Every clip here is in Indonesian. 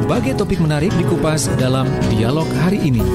Berbagai topik menarik dikupas dalam dialog hari ini.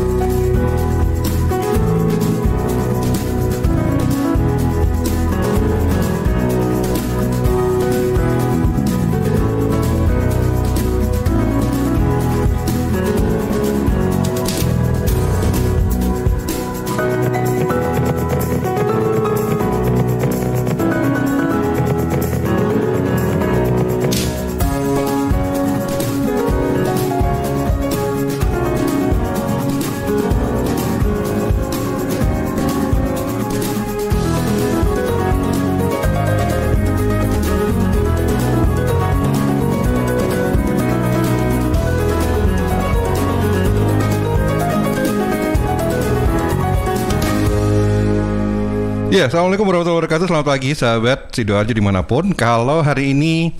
Ya, Assalamualaikum warahmatullahi wabarakatuh. Selamat pagi sahabat Sidoarjo dimanapun. Kalau hari ini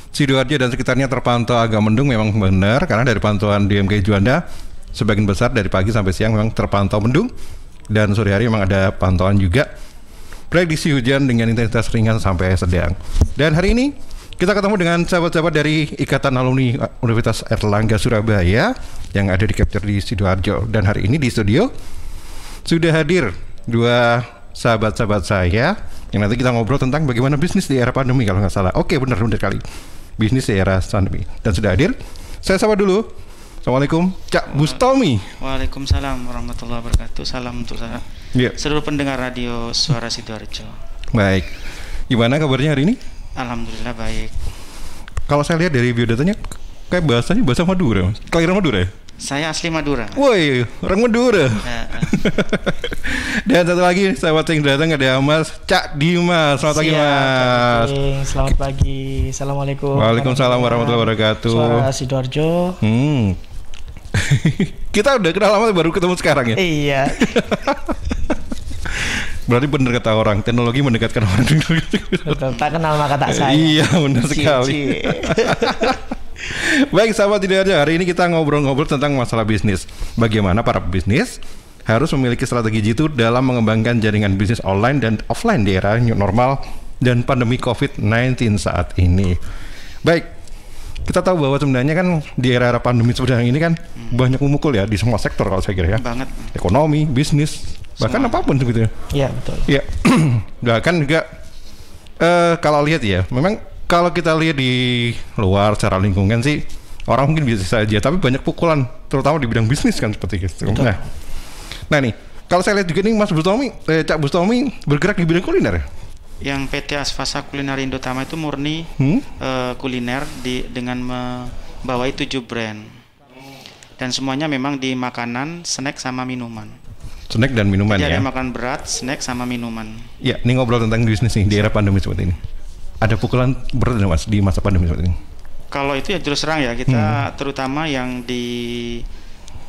Sidoarjo dan sekitarnya terpantau agak mendung, memang benar, karena dari pantauan DMKI Juanda sebagian besar dari pagi sampai siang memang terpantau mendung, dan sore hari memang ada pantauan juga prediksi hujan dengan intensitas ringan sampai sedang. Dan hari ini kita ketemu dengan sahabat-sahabat dari Ikatan Alumni Universitas Airlangga Surabaya yang ada di Capture di Sidoarjo. Dan hari ini di studio sudah hadir dua sahabat-sahabat saya yang nanti kita ngobrol tentang bagaimana bisnis di era pandemi kalau nggak salah. Oke, benar kali. Bisnis di era pandemi. Dan sudah hadir. Saya sapa dulu. Assalamualaikum, Cak Bustomi. Waalaikumsalam warahmatullahi wabarakatuh. Salam untuk saya. Seluruh pendengar radio Suara Sidoarjo. Baik. Gimana kabarnya hari ini? Alhamdulillah baik. Kalau saya lihat dari biodatanya kayak bahasanya bahasa Madura. Kelahiran Madura ya? Saya asli Madura. Woi, orang Madura. Dan satu lagi sahabat yang datang ada Mas Cak Dimas. Selamat pagi Mas. Selamat pagi. Assalamualaikum. Waalaikumsalam warahmatullahi wabarakatuh. Suara Sidoarjo. Kita udah kenal lama baru ketemu sekarang ya. Iya. Berarti benar kata orang, teknologi mendekatkan orang. Betul, tak kenal maka tak sayang. Iya, benar sekali. Baik sahabat Sidoarjo, hari ini kita ngobrol-ngobrol tentang masalah bisnis. Bagaimana para pebisnis harus memiliki strategi jitu dalam mengembangkan jaringan bisnis online dan offline di era new normal dan pandemi COVID-19 saat ini. Baik, kita tahu bahwa sebenarnya kan di era pandemi seperti ini kan banyak memukul ya di semua sektor kalau saya kira ya. Banget. Ekonomi, bisnis, bahkan apapun sebetulnya. Iya betul. Iya, bahkan juga kalau lihat ya, memang kalau kita lihat di luar secara lingkungan sih orang mungkin biasa saja, tapi banyak pukulan terutama di bidang bisnis kan seperti itu. Nah nih, kalau saya lihat juga nih Mas Bustomi, Cak Bustomi bergerak di bidang kuliner. Yang PT Asfasa Kuliner Indotama itu murni kuliner dengan membawai 7 brand. Dan semuanya memang di makanan, snack sama minuman. Snack dan minuman ya. Jadi ada makan berat, snack sama minuman. Ya, ini ngobrol tentang bisnis nih di era pandemi seperti ini. Ada pukulan berat Mas di masa pandemi seperti ini? Kalau itu ya terus terang ya, kita terutama yang di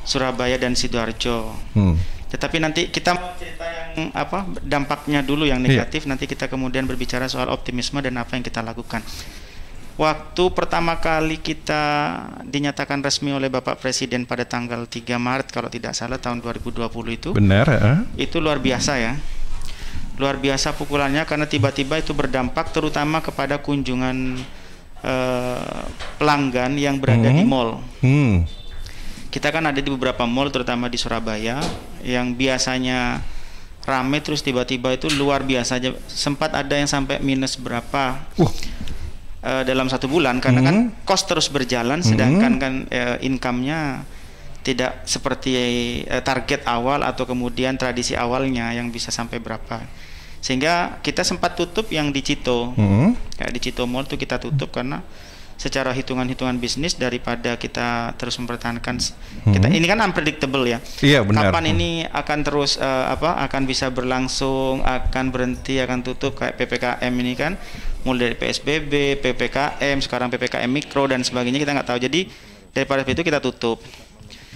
Surabaya dan Sidoarjo. Tetapi nanti kita mau cerita yang dampaknya dulu yang negatif, nanti kita kemudian berbicara soal optimisme dan apa yang kita lakukan. Waktu pertama kali kita dinyatakan resmi oleh Bapak Presiden pada tanggal 3 Maret kalau tidak salah tahun 2020 itu. Benar, itu luar biasa ya. Luar biasa pukulannya karena tiba-tiba itu berdampak terutama kepada kunjungan pelanggan yang berada di mall. Kita kan ada di beberapa mall terutama di Surabaya yang biasanya ramai terus tiba-tiba itu luar biasa aja. Sempat ada yang sampai minus berapa dalam 1 bulan karena kan cost terus berjalan sedangkan kan income-nya tidak seperti target awal atau kemudian tradisi awalnya yang bisa sampai berapa, sehingga kita sempat tutup yang di Cito, kayak di Cito Mall itu kita tutup karena secara hitungan-hitungan bisnis daripada kita terus mempertahankan kita ini kan unpredictable ya. Iya benar. Kapan ini akan terus akan bisa berlangsung, akan berhenti, akan tutup kayak PPKM ini kan mulai dari PSBB, PPKM, sekarang PPKM mikro dan sebagainya kita nggak tahu. Jadi daripada itu kita tutup.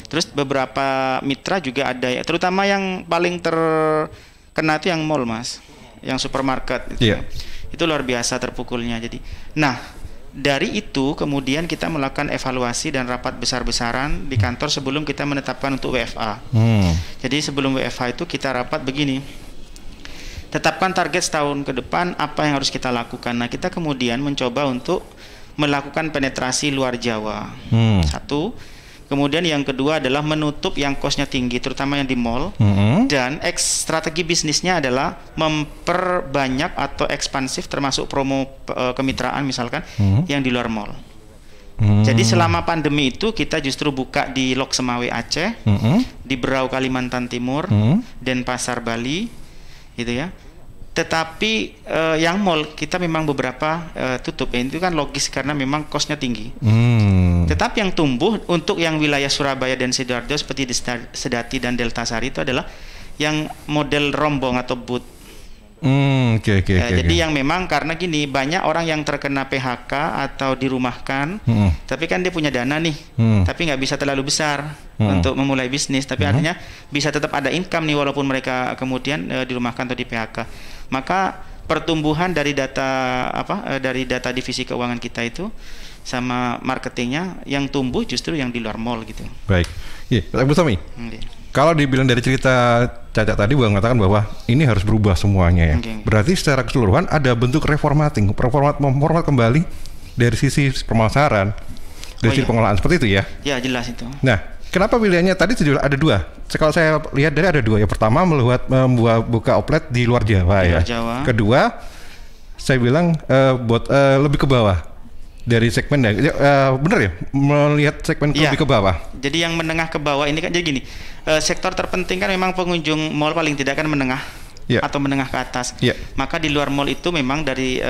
Terus beberapa mitra juga ada ya, terutama yang paling terkena itu yang mall Mas, yang supermarket gitu. Itu luar biasa terpukulnya. Jadi, nah dari itu kemudian kita melakukan evaluasi dan rapat besar-besaran di kantor sebelum kita menetapkan untuk WFA. Jadi sebelum WFA itu kita rapat begini, tetapkan target setahun ke depan apa yang harus kita lakukan. Nah kita kemudian mencoba untuk melakukan penetrasi luar Jawa. Satu. Kemudian yang kedua adalah menutup yang cost-nya tinggi, terutama yang di mall. Dan strategi bisnisnya adalah memperbanyak atau ekspansif, termasuk promo kemitraan misalkan yang di luar mall. Jadi selama pandemi itu kita justru buka di Lok Semawe Aceh, di Berau Kalimantan Timur, Denpasar Bali, gitu ya. Tetapi yang mall kita memang beberapa tutup. Itu kan logis karena memang cost-nya tinggi. Tetapi yang tumbuh untuk yang wilayah Surabaya dan Sidoarjo seperti di Sedati dan Deltasari itu adalah yang model rombong atau booth. Jadi yang memang karena gini, banyak orang yang terkena PHK atau dirumahkan, tapi kan dia punya dana nih, tapi nggak bisa terlalu besar untuk memulai bisnis, tapi artinya bisa tetap ada income nih walaupun mereka kemudian dirumahkan atau di PHK. Maka pertumbuhan dari data divisi keuangan kita itu sama marketingnya yang tumbuh justru yang di luar mall gitu. Baik, Bu Tommy. Kalau dibilang dari cerita Caca tadi, Bang mengatakan bahwa ini harus berubah semuanya ya. Berarti secara keseluruhan ada bentuk reformat kembali dari sisi pemasaran, dari sisi pengolahan seperti itu ya? Ya jelas itu. Nah, kenapa pilihannya tadi ada dua? Kalau saya lihat dari ada dua. Yang pertama membuat buka outlet di luar Jawa ya. Jawa. Kedua, saya bilang buat lebih ke bawah. Dari segmen bener ya, melihat segmen lebih ke bawah. Jadi yang menengah ke bawah ini kan jadi gini, sektor terpenting kan memang pengunjung mall paling tidak kan menengah atau menengah ke atas. Maka di luar mall itu memang dari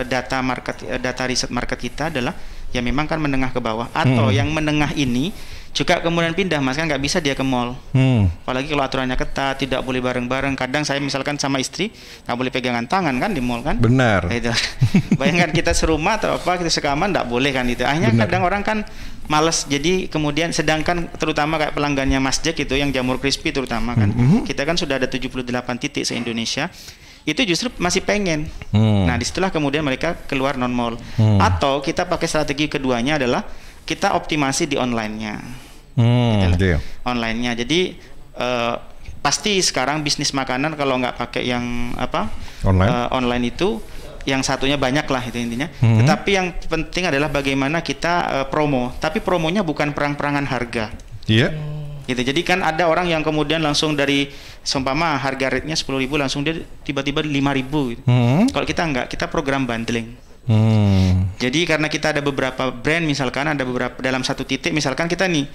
data riset market kita adalah ya memang kan menengah ke bawah atau yang menengah ini juga kemudian pindah, Mas, kan nggak bisa dia ke mall. Apalagi kalau aturannya ketat, tidak boleh bareng-bareng. Kadang saya misalkan sama istri nggak boleh pegangan tangan kan di mall kan. Benar. Itu. Bayangkan kita serumah atau apa, kita sekaman nggak boleh kan itu. Akhirnya kadang orang kan males. Jadi kemudian sedangkan terutama kayak pelanggannya Mas Jack itu yang jamur crispy terutama kan. Kita kan sudah ada 78 titik se-Indonesia. Itu justru masih pengen. Nah, disitulah kemudian mereka keluar non mall. Atau kita pakai strategi keduanya adalah kita optimasi di online-nya. Online-nya. Jadi pasti sekarang bisnis makanan kalau nggak pakai yang online itu, yang satunya banyak lah itu intinya. Tetapi yang penting adalah bagaimana kita promo. Tapi promonya bukan perang-perangan harga. Gitu. Jadi kan ada orang yang kemudian langsung dari seumpama harga rate-nya 10.000 langsung dia tiba-tiba 5.000 gitu. Kalau kita enggak, kita program bundling. Jadi karena kita ada beberapa brand, misalkan ada beberapa dalam satu titik, misalkan kita nih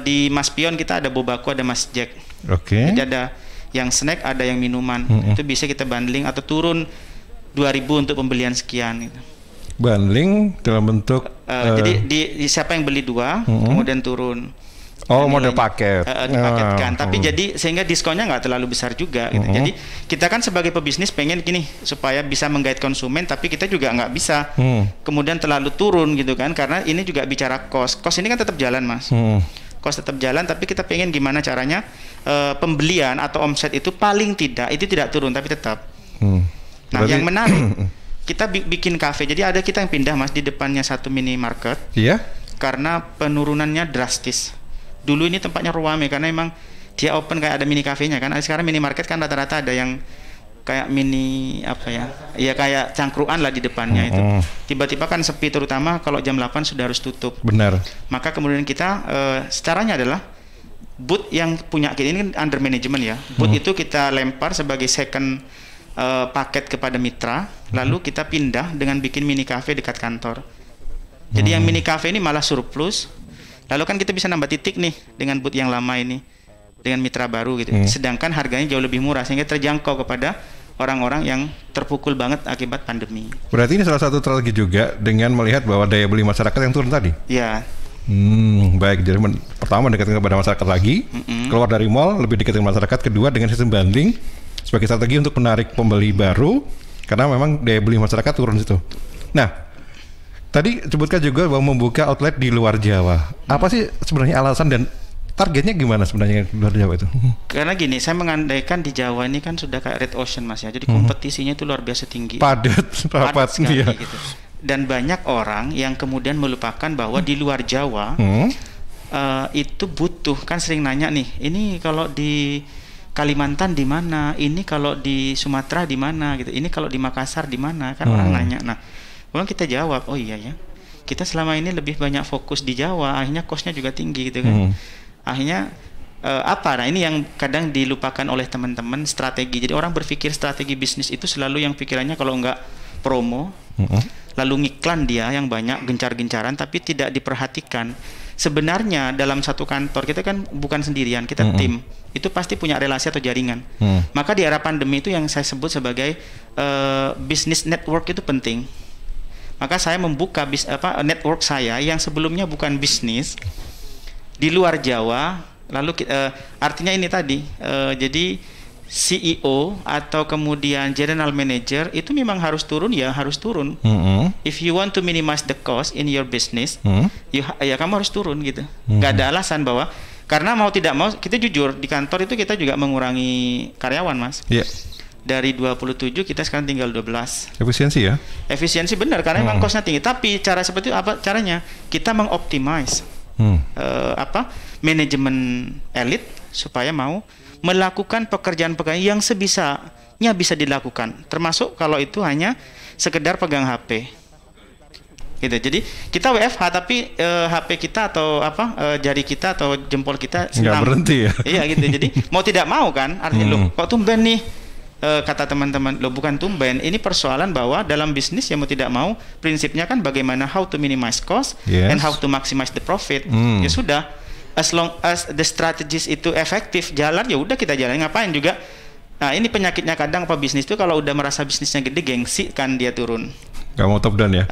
di Mas Pion kita ada Bobaku, ada Mas Jack. Jadi ada yang snack, ada yang minuman. Itu bisa kita bundling atau turun 2.000 untuk pembelian sekian gitu. Bundling dalam bentuk jadi siapa yang beli 2 kemudian turun. Model paket. Dipaketkan. Tapi jadi sehingga diskonnya nggak terlalu besar juga gitu. Jadi kita kan sebagai pebisnis pengen gini supaya bisa menggait konsumen, tapi kita juga nggak bisa kemudian terlalu turun gitu kan, karena ini juga bicara cost. Cost ini kan tetap jalan, Mas. Cost tetap jalan, tapi kita pengen gimana caranya pembelian atau omset itu paling tidak itu tidak turun tapi tetap. Nah, yang menarik kita bikin kafe. Jadi ada kita yang pindah, Mas, di depannya satu minimarket. Karena penurunannya drastis. Dulu ini tempatnya ruame karena memang dia open kayak ada mini kafenya kan. Sekarang minimarket kan rata-rata ada yang kayak mini ya kayak cangkruan lah di depannya itu. Tiba-tiba kan sepi, terutama kalau jam 8 sudah harus tutup. Benar. Maka kemudian kita caranya adalah booth yang punya kita ini kan under management ya. Booth itu kita lempar sebagai second paket kepada mitra, lalu kita pindah dengan bikin mini cafe dekat kantor. Jadi yang mini cafe ini malah surplus. Lalu kan kita bisa nambah titik nih dengan booth yang lama ini dengan mitra baru gitu. Sedangkan harganya jauh lebih murah sehingga terjangkau kepada orang-orang yang terpukul banget akibat pandemi. Berarti ini salah satu strategi juga dengan melihat bahwa daya beli masyarakat yang turun tadi. Ya. Baik. Jadi pertama mendekatkan kepada masyarakat lagi, keluar dari mall lebih dekat dengan masyarakat. Kedua dengan sistem banding sebagai strategi untuk menarik pembeli baru karena memang daya beli masyarakat turun situ. Nah, tadi sebutkan juga bahwa membuka outlet di luar Jawa. Apa sih sebenarnya alasan dan targetnya gimana sebenarnya di luar Jawa itu? Karena gini, saya mengandaikan di Jawa ini kan sudah kayak red ocean, Mas ya. Jadi kompetisinya itu luar biasa tinggi. Padat sekali gitu. Dan banyak orang yang kemudian melupakan bahwa di luar Jawa itu butuh, kan sering nanya nih, ini kalau di Kalimantan di mana? Ini kalau di Sumatera di mana gitu. Ini kalau di Makassar di mana? Kan orang nanya. Nah, Kemudian kita jawab, oh iya ya, kita selama ini lebih banyak fokus di Jawa, akhirnya cost-nya juga tinggi gitu kan. Akhirnya nah ini yang kadang dilupakan oleh teman-teman, strategi. Jadi orang berpikir strategi bisnis itu selalu yang pikirannya kalau enggak promo, lalu ngiklan dia yang banyak, gencar-gencaran, tapi tidak diperhatikan. Sebenarnya dalam satu kantor kita kan bukan sendirian, kita tim. Itu pasti punya relasi atau jaringan. Maka di era pandemi itu yang saya sebut sebagai business network itu penting. Maka saya membuka network saya yang sebelumnya bukan bisnis di luar Jawa. Lalu artinya ini tadi, jadi CEO atau kemudian general manager itu memang harus turun, ya harus turun. If you want to minimize the cost in your business, ya kamu harus turun gitu. Gak ada alasan bahwa karena mau tidak mau, kita jujur di kantor itu kita juga mengurangi karyawan, Mas. Dari 27 kita sekarang tinggal 12. Efisiensi ya? Efisiensi benar karena memang costnya tinggi. Tapi cara seperti apa caranya? Kita mengoptimize manajemen elit supaya mau melakukan pekerjaan-pekerjaan yang sebisanya bisa dilakukan, termasuk kalau itu hanya sekedar pegang HP gitu. Jadi kita WFH tapi HP kita atau jari kita atau jempol kita nggak berhenti ya. Iya gitu. Jadi mau tidak mau kan artinya loh kok tumben nih, kata teman-teman, loh bukan tumben, ini persoalan bahwa dalam bisnis ya mau tidak mau prinsipnya kan bagaimana how to minimize cost and how to maximize the profit. Ya sudah, as long as the strategies itu efektif jalan, ya udah kita jalan, ngapain juga. Nah ini penyakitnya kadang bisnis itu kalau udah merasa bisnisnya gede, gengsi kan dia turun. Gak mau top down ya?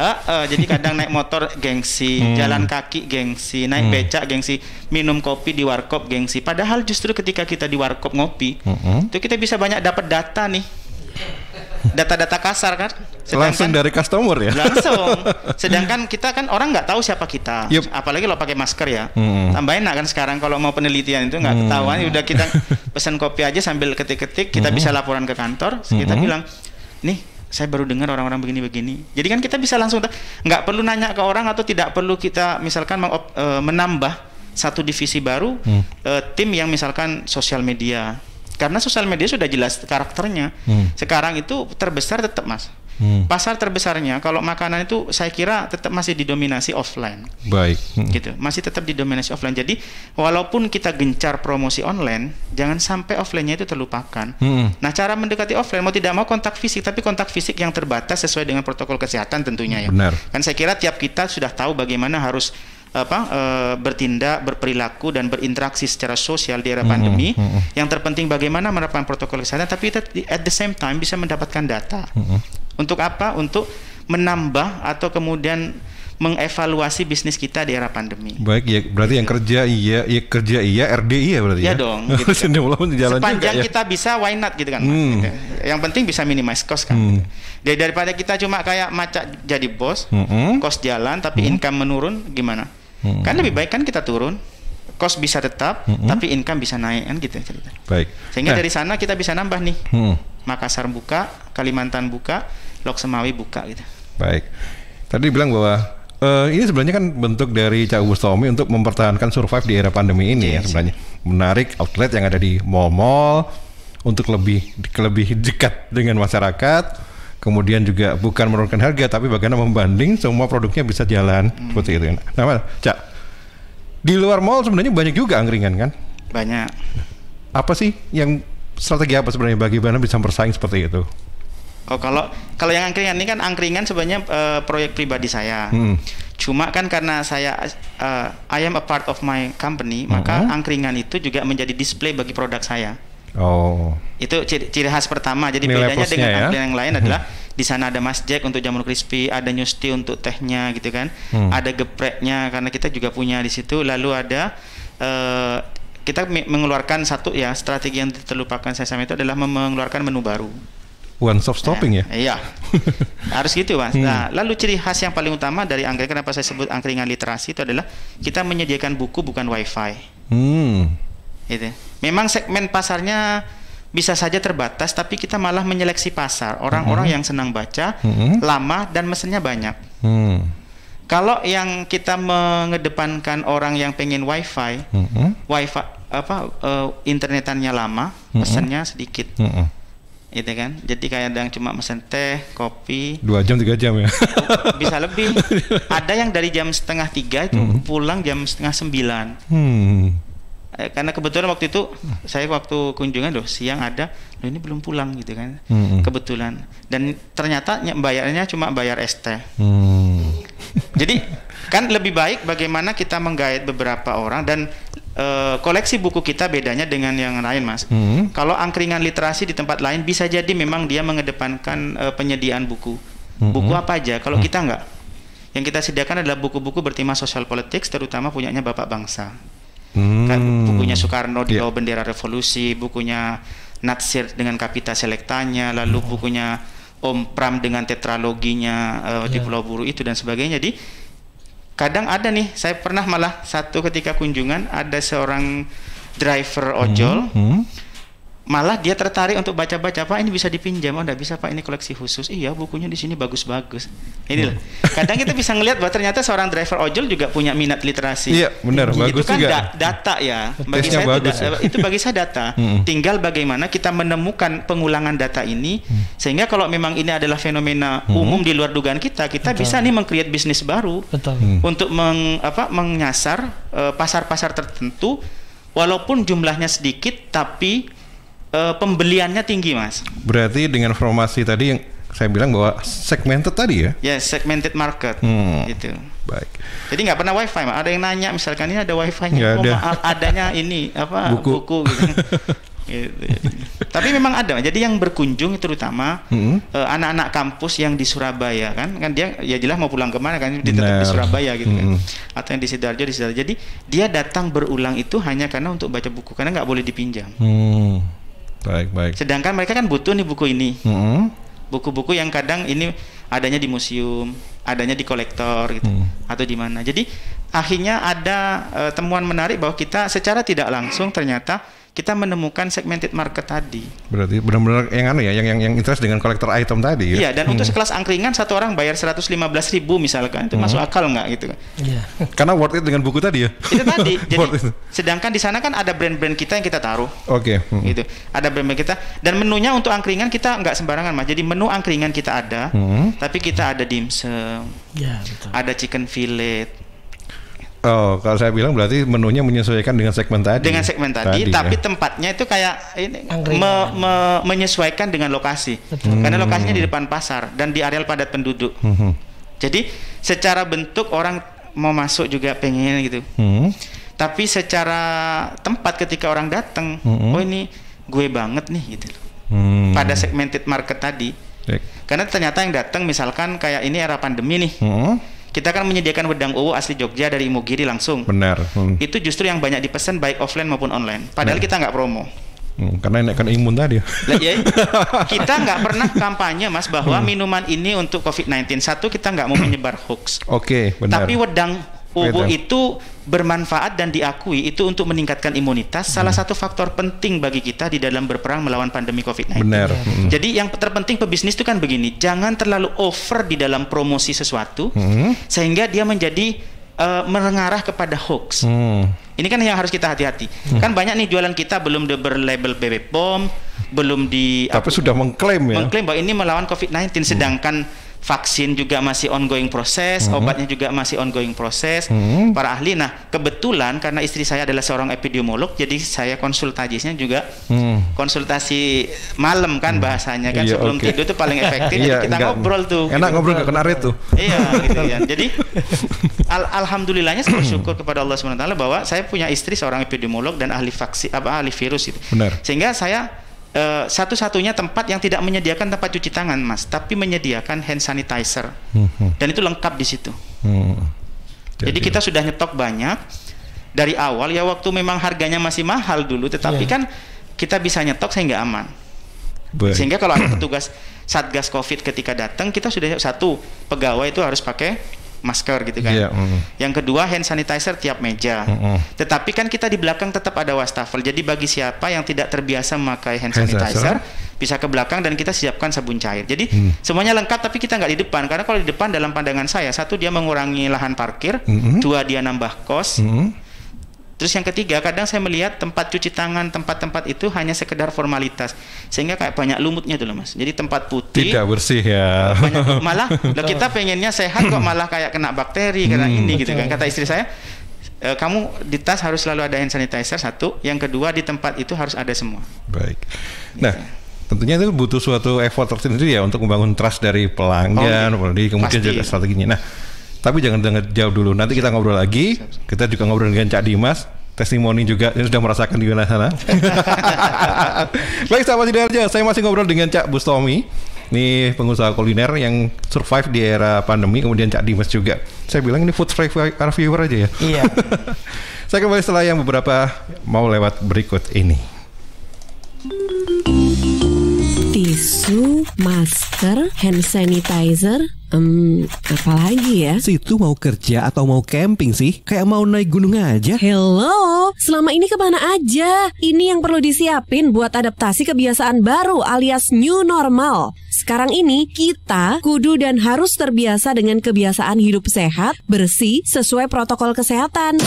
Jadi kadang naik motor gengsi, jalan kaki gengsi, naik becak gengsi, minum kopi di warkop gengsi. Padahal justru ketika kita di warkop ngopi, itu kita bisa banyak dapat data nih, data-data kasar kan. Langsung dari customer ya? Langsung. Sedangkan kita kan orang nggak tahu siapa kita, apalagi lo pakai masker ya. Tambahin kan sekarang kalau mau penelitian itu nggak ketahuan, udah kita pesan kopi aja sambil ketik-ketik, kita bisa laporan ke kantor, kita bilang, nih saya baru dengar orang-orang begini-begini. Jadi kan kita bisa langsung, nggak perlu nanya ke orang atau tidak perlu kita misalkan menambah satu divisi baru, tim yang misalkan sosial media. Karena sosial media sudah jelas karakternya. Sekarang itu terbesar tetap, Mas. Pasar terbesarnya kalau makanan itu saya kira tetap masih didominasi offline. Baik. Gitu, masih tetap didominasi offline. Jadi walaupun kita gencar promosi online, jangan sampai offline-nya itu terlupakan. Nah, cara mendekati offline mau tidak mau kontak fisik, tapi kontak fisik yang terbatas sesuai dengan protokol kesehatan tentunya ya. Benar. Kan saya kira tiap kita sudah tahu bagaimana harus bertindak, berperilaku dan berinteraksi secara sosial di era pandemi. Yang terpenting bagaimana menerapkan protokol kesehatan, tapi kita at the same time bisa mendapatkan data. Untuk apa? Untuk menambah atau kemudian mengevaluasi bisnis kita di era pandemi. Baik ya, berarti yang kerja iya, RDI ya berarti ya. Ya dong. Gitu. Sepanjang juga, kita bisa, why not gitu kan. Gitu. Yang penting bisa minimize cost kan. Gitu. Daripada kita cuma kayak macak jadi bos, cost jalan tapi income menurun, gimana? Kan lebih baik kan kita turun, cost bisa tetap, tapi income bisa naik kan gitu cerita. Baik. Sehingga dari sana kita bisa nambah nih. Makassar buka, Kalimantan buka, Lok Semawi buka gitu. Baik. Tadi bilang bahwa ini sebenarnya kan bentuk dari Cak Bustomi untuk mempertahankan survive di era pandemi ini ya sebenarnya. Menarik outlet yang ada di mall-mall untuk lebih dekat dengan masyarakat. Kemudian juga bukan menurunkan harga, tapi bagaimana membanding semua produknya bisa jalan seperti itu. Nah, Cak, di luar mall sebenarnya banyak juga angkringan kan? Banyak. Apa sih strategi apa sebenarnya bagaimana bisa bersaing seperti itu? Oh, kalau yang angkringan ini kan angkringan sebenarnya proyek pribadi saya. Cuma kan karena saya I am a part of my company, maka angkringan itu juga menjadi display bagi produk saya. Oh. Itu ciri khas pertama. Jadi nilai bedanya dengan angkringan yang lain adalah di sana ada Mas Jack untuk jamur crispy, ada Nyusti untuk tehnya gitu kan. Ada gepreknya karena kita juga punya di situ. Lalu ada kita mengeluarkan satu ya strategi yang terlupakan saya sama itu adalah mengeluarkan menu baru. One stop stopping ya? Iya. Harus gitu, Mas. Nah, lalu ciri khas yang paling utama dari angkringan, kenapa saya sebut angkringan literasi, itu adalah kita menyediakan buku bukan wifi. Gitu. Memang segmen pasarnya bisa saja terbatas, tapi kita malah menyeleksi pasar orang-orang yang senang baca, lama dan mesennya banyak. Kalau yang kita mengedepankan orang yang pengen wifi, internetannya lama, pesannya sedikit. gitu kan. Jadi kadang cuma mesen teh, kopi. 2 jam 3 jam ya. Bisa lebih. Ada yang dari jam 2:30 itu pulang jam 8:30. Karena kebetulan waktu itu saya waktu kunjungan siang ada, ini belum pulang gitu kan. Kebetulan. Dan ternyata bayarnya cuma bayar es teh. Jadi kan lebih baik bagaimana kita menggait beberapa orang dan koleksi buku kita bedanya dengan yang lain, Mas. Kalau angkringan literasi di tempat lain bisa jadi memang dia mengedepankan penyediaan buku. Buku apa aja? Kalau kita enggak. Yang kita sediakan adalah buku-buku bertema social politics, terutama punyanya Bapak Bangsa. Kan bukunya Soekarno di bawah bendera revolusi, bukunya Natsir dengan Kapita Selectanya, lalu bukunya Om Pram dengan tetraloginya di Pulau Buru itu dan sebagainya. Jadi kadang ada nih, saya pernah malah satu ketika kunjungan ada seorang driver ojol, malah dia tertarik untuk baca-baca, Pak ini bisa dipinjam, oh enggak bisa Pak ini koleksi khusus, iya bukunya di sini bagus-bagus. Ini loh, kadang kita bisa ngelihat bahwa ternyata seorang driver ojol juga punya minat literasi. Iya benar, bagus itu kan juga. Data ya, bagi saya bagus, itu bagi saya data. Tinggal bagaimana kita menemukan pengulangan data ini, sehingga kalau memang ini adalah fenomena umum di luar dugaan kita bisa nih meng-create bisnis baru untuk menyasar pasar-pasar tertentu, walaupun jumlahnya sedikit tapi pembeliannya tinggi, Mas. Berarti dengan formasi tadi yang saya bilang bahwa segmented tadi ya? Ya, segmented market. Gitu. Baik. Jadi nggak pernah wifi, Mas. Ada yang nanya, misalkan ini ada wifi-nya, adanya ini buku gitu. Gitu. Tapi memang ada. Jadi yang berkunjung terutama anak-anak kampus yang di Surabaya kan dia ya jelas mau pulang kemana kan tetap di Surabaya gitu kan. Atau yang di Sidoarjo. Jadi dia datang berulang itu hanya karena untuk baca buku karena nggak boleh dipinjam. Baik. Sedangkan mereka kan butuh nih buku ini. Buku-buku yang kadang ini adanya di museum, adanya di kolektor gitu, atau di mana. Jadi akhirnya ada temuan menarik bahwa kita secara tidak langsung ternyata kita menemukan segmented market tadi. Berarti benar-benar yang interest dengan kolektor item tadi ya. Iya, dan untuk sekelas angkringan satu orang bayar 115.000 misalkan, itu masuk akal nggak gitu kan? Iya. Karena worth it dengan buku tadi ya. Itu tadi. Jadi sedangkan di sana kan ada brand-brand kita yang kita taruh. Oke. Gitu. Ada brand-brand kita dan menunya untuk angkringan kita nggak sembarangan, Mas. Jadi menu angkringan kita ada, tapi kita ada dimsum. Ya, betul. Ada chicken fillet. Oh, kalau saya bilang berarti menunya menyesuaikan dengan segmen tadi. Dengan segmen tadi tapi tempatnya itu kayak ini menyesuaikan dengan lokasi. Karena lokasinya di depan pasar dan di areal padat penduduk. Jadi secara bentuk orang mau masuk juga pengen gitu. Tapi secara tempat ketika orang datang, oh ini gue banget nih gitu. Pada segmented market tadi. Karena ternyata yang datang misalkan kayak ini era pandemi nih. Kita kan menyediakan wedang uwu asli Jogja dari Imogiri langsung. Benar. Itu justru yang banyak dipesan baik offline maupun online. Padahal kita nggak promo. Karena ini kan imun tadi. Kita nggak pernah kampanye, Mas, bahwa minuman ini untuk COVID-19. Satu, kita nggak mau menyebar hoax. Oke, benar. Tapi wedang uwu itu bermanfaat dan diakui itu untuk meningkatkan imunitas. Salah satu faktor penting bagi kita di dalam berperang melawan pandemi COVID-19. Benar. Jadi yang terpenting pebisnis itu kan begini, jangan terlalu over di dalam promosi sesuatu sehingga dia menjadi mengarah kepada hoax. Ini kan yang harus kita hati-hati. Kan banyak nih jualan kita belum berlabel BPOM, belum tapi sudah mengklaim bahwa ini melawan COVID-19, sedangkan vaksin juga masih ongoing proses, obatnya juga masih ongoing proses. Para ahli, nah kebetulan karena istri saya adalah seorang epidemiolog, jadi saya konsultasinya juga konsultasi malam kan bahasanya kan, sebelum tidur itu paling efektif. Jadi kita ngobrol tuh. Enak gitu. Ngobrol nggak kena red tuh. Iya gitu ya. Jadi alhamdulillahnya saya bersyukur kepada Allah SWT bahwa saya punya istri seorang epidemiolog dan ahli vaksin ahli virus itu. Benar. Sehingga saya satu-satunya tempat yang tidak menyediakan tempat cuci tangan, Mas, tapi menyediakan hand sanitizer, dan itu lengkap di situ. Jadi kita sudah nyetok banyak dari awal ya, waktu memang harganya masih mahal dulu, tetapi kan kita bisa nyetok sehingga aman. Sehingga kalau ada petugas Satgas Covid ketika datang, kita sudah satu pegawai itu harus pakai masker gitu kan. Yang kedua hand sanitizer tiap meja. Tetapi kan kita di belakang tetap ada wastafel. Jadi bagi siapa yang tidak terbiasa memakai hand sanitizer bisa ke belakang dan kita siapkan sabun cair. Jadi semuanya lengkap, tapi kita nggak di depan, karena kalau di depan dalam pandangan saya, satu dia mengurangi lahan parkir, dua dia nambah kos. Terus yang ketiga, kadang saya melihat tempat cuci tangan, tempat-tempat itu hanya sekedar formalitas, sehingga kayak banyak lumutnya tuh loh Mas. Jadi tempat putih tidak bersih ya. Malah kita pengennya sehat kok malah kayak kena bakteri, kena ini gitu kan. Kata istri saya, kamu di tas harus selalu ada hand sanitizer satu, yang kedua di tempat itu harus ada semua. Baik. Nah, tentunya itu butuh suatu effort tersendiri ya untuk membangun trust dari pelanggan, kemudian pasti, juga strateginya. Nah, tapi jangan jauh dulu. Nanti kita ngobrol lagi. Kita juga ngobrol dengan Cak Dimas. Testimoni juga yang sudah merasakan di sana. Baik, sahabat Sidoarjo, saya masih ngobrol dengan Cak Bustomi. Ini pengusaha kuliner yang survive di era pandemi. Kemudian Cak Dimas juga. Saya bilang ini food reviewer aja ya. Iya. Saya kembali setelah yang beberapa mau lewat berikut ini. Tisu, masker, hand sanitizer, apalagi ya? Situ mau kerja atau mau camping sih? Kayak mau naik gunung aja. Hello, selama ini kemana aja? Ini yang perlu disiapin buat adaptasi kebiasaan baru alias new normal. Sekarang ini kita kudu dan harus terbiasa dengan kebiasaan hidup sehat, bersih, sesuai protokol kesehatan.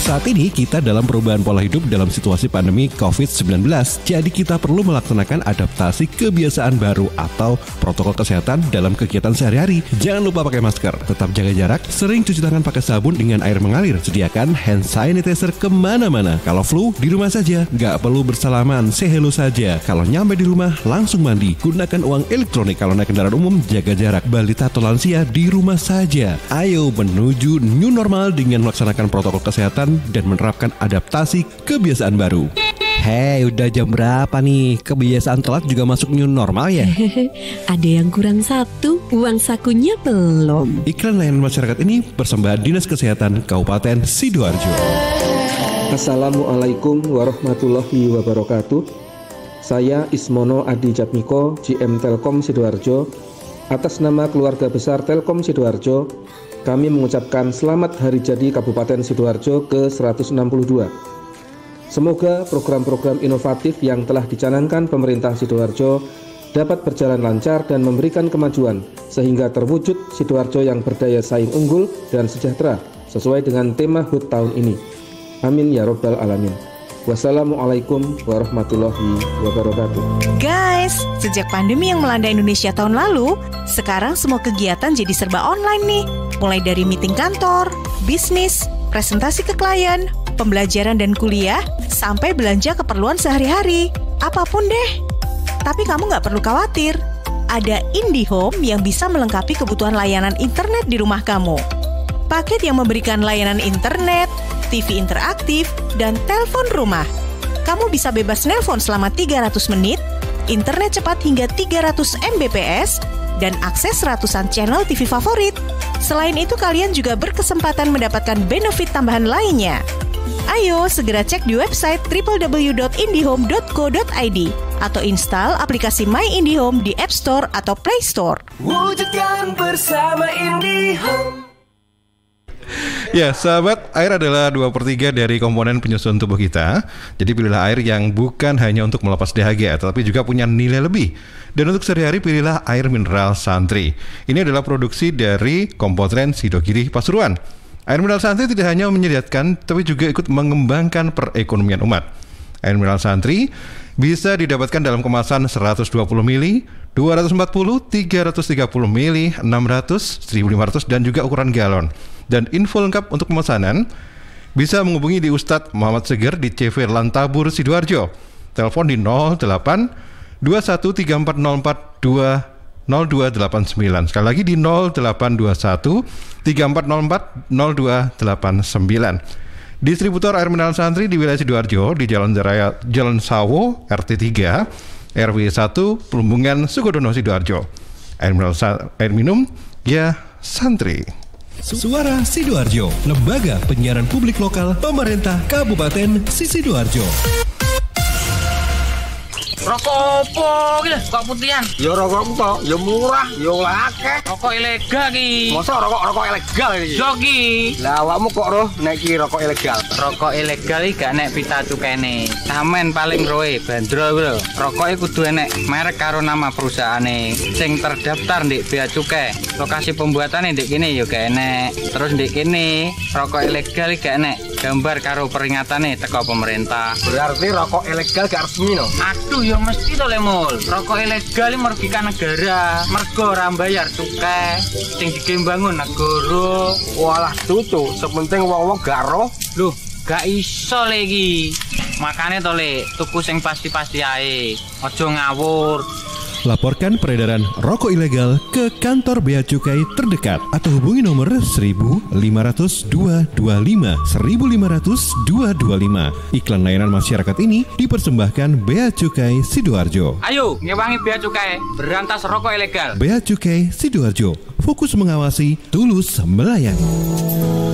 Saat ini kita dalam perubahan pola hidup dalam situasi pandemi COVID-19. Jadi kita perlu melaksanakan adaptasi kebiasaan baru atau protokol kesehatan dalam kegiatan sehari-hari. Jangan lupa pakai masker, tetap jaga jarak, sering cuci tangan pakai sabun dengan air mengalir. Sediakan hand sanitizer kemana-mana. Kalau flu, di rumah saja. Nggak perlu bersalaman, say hello saja. Kalau nyampe di rumah, langsung mandi. Gunakan uang elektronik. Kalau naik kendaraan umum, jaga jarak. Balita atau lansia, di rumah saja. Ayo menuju new normal dengan melaksanakan protokol kesehatan dan menerapkan adaptasi kebiasaan baru. Hei, udah jam berapa nih? Kebiasaan telat juga masuk new normal ya? Ada yang kurang satu, uang sakunya belum. Iklan layanan masyarakat ini persembahan Dinas Kesehatan Kabupaten Sidoarjo. Assalamualaikum warahmatullahi wabarakatuh. Saya Ismono Adi Jatmiko, GM Telkom Sidoarjo. Atas nama keluarga besar Telkom Sidoarjo, kami mengucapkan selamat hari jadi Kabupaten Sidoarjo ke-162. Semoga program-program inovatif yang telah dicanangkan pemerintah Sidoarjo dapat berjalan lancar dan memberikan kemajuan sehingga terwujud Sidoarjo yang berdaya saing unggul dan sejahtera sesuai dengan tema HUT tahun ini. Amin ya Rabbal Alamin. Wassalamualaikum warahmatullahi wabarakatuh. Guys, sejak pandemi yang melanda Indonesia tahun lalu, sekarang semua kegiatan jadi serba online nih. Mulai dari meeting kantor, bisnis, presentasi ke klien, pembelajaran dan kuliah, sampai belanja keperluan sehari-hari. Apapun deh. Tapi kamu nggak perlu khawatir. Ada IndiHome yang bisa melengkapi kebutuhan layanan internet di rumah kamu. Paket yang memberikan layanan internet, TV interaktif, dan telepon rumah. Kamu bisa bebas nelpon selama 300 menit, internet cepat hingga 300 Mbps, dan akses ratusan channel TV favorit. Selain itu, kalian juga berkesempatan mendapatkan benefit tambahan lainnya. Ayo, segera cek di website www.indihome.co.id atau install aplikasi My IndiHome di App Store atau Play Store. Wujudkan bersama IndiHome. Ya, sahabat, air adalah 2/3 dari komponen penyusun tubuh kita. Jadi pilihlah air yang bukan hanya untuk melepas dahaga, tetapi juga punya nilai lebih. Dan untuk sehari-hari pilihlah air mineral Santri. Ini adalah produksi dari Kompotren Sidogiri Pasuruan. Air mineral Santri tidak hanya menyediakan, tapi juga ikut mengembangkan perekonomian umat. Air mineral Santri bisa didapatkan dalam kemasan 120 ml, 240, 330 ml, 600, 1500 dan juga ukuran galon. Dan info lengkap untuk pemesanan bisa menghubungi di Ustadz Muhammad Seger di CV Lantabur Sidoarjo. Telepon di 08 213404 0289. Sekali lagi di 0821 3404 0289. Distributor air mineral Santri di wilayah Sidoarjo di Jalan Raya Jalan Sawo RT 3 RW 1 Plumbungan Sukodono Sidoarjo. Air minum ya Santri. Suara Sidoarjo, lembaga penyiaran publik lokal pemerintah Kabupaten Sidoarjo. Rokok opo gitu, kok putihan? Ya rokok kok, ya murah, ya akeh. Rokok ilegal ki. Masa rokok ilegal iki? Joki. Lah awakmu kok roh nek iki rokok ilegal? Rokok ilegal iki gak nek pita cukene. Samen paling roe bandro kuwi lho. Rokoke kudu enek merek karo nama perusahaane sing terdaftar ndek bea cukai. Lokasi pembuatane ndek kene ya gak enek. Terus ndek kene rokok ilegal iki gak enek gambar karo peringatane teko pemerintah. Berarti rokok ilegal gak resmi no? Aduh ya mesti to le Mul. Rokok ilegal merugikan negara. Mergo ora bayar cukai sing digembangun negara. Walah tutu, sepenting wong-wong gak roh. Loh, gak iso lagi. Makane to le, tuku sing pasti-pasti ae. Aja ngawur. Laporkan peredaran rokok ilegal ke kantor Bea Cukai terdekat atau hubungi nomor 1.500 225 1.500 225. Iklan layanan masyarakat ini dipersembahkan Bea Cukai Sidoarjo. Ayo, ngewangi Bea Cukai, berantas rokok ilegal. Bea Cukai Sidoarjo, fokus mengawasi, tulus melayani.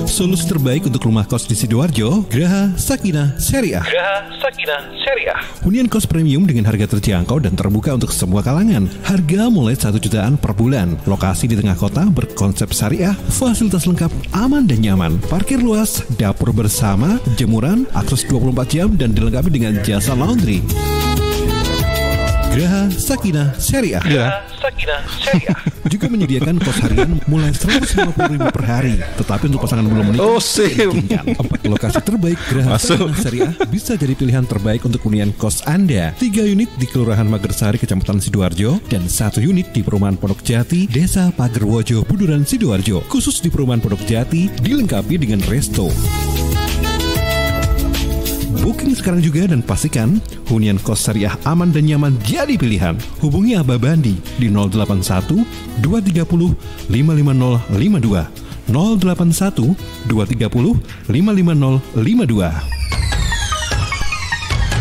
Solusi terbaik untuk rumah kos di Sidoarjo, Graha Sakinah Syariah. Graha Sakinah Syariah. Hunian kos premium dengan harga terjangkau dan terbuka untuk semua kalangan. Harga mulai 1 jutaan per bulan. Lokasi di tengah kota berkonsep syariah, fasilitas lengkap, aman dan nyaman. Parkir luas, dapur bersama, jemuran, akses 24 jam dan dilengkapi dengan jasa laundry. Graha Sakinah Syariah. Graha Sakinah Syariah. Juga menyediakan kos harian mulai 150.000 per hari. Tetapi untuk pasangan belum menikah, lokasi terbaik Graha Sakinah Syariah bisa jadi pilihan terbaik untuk hunian kos Anda. 3 unit di Kelurahan Magersari, Kecamatan Sidoarjo, dan 1 unit di Perumahan Pondok Jati, Desa Pagerwojo, Buduran, Sidoarjo. Khusus di Perumahan Pondok Jati dilengkapi dengan resto. Booking sekarang juga dan pastikan hunian kos syariah aman dan nyaman jadi pilihan. Hubungi Abah Bandi di 081 230 55052 081 230 55052.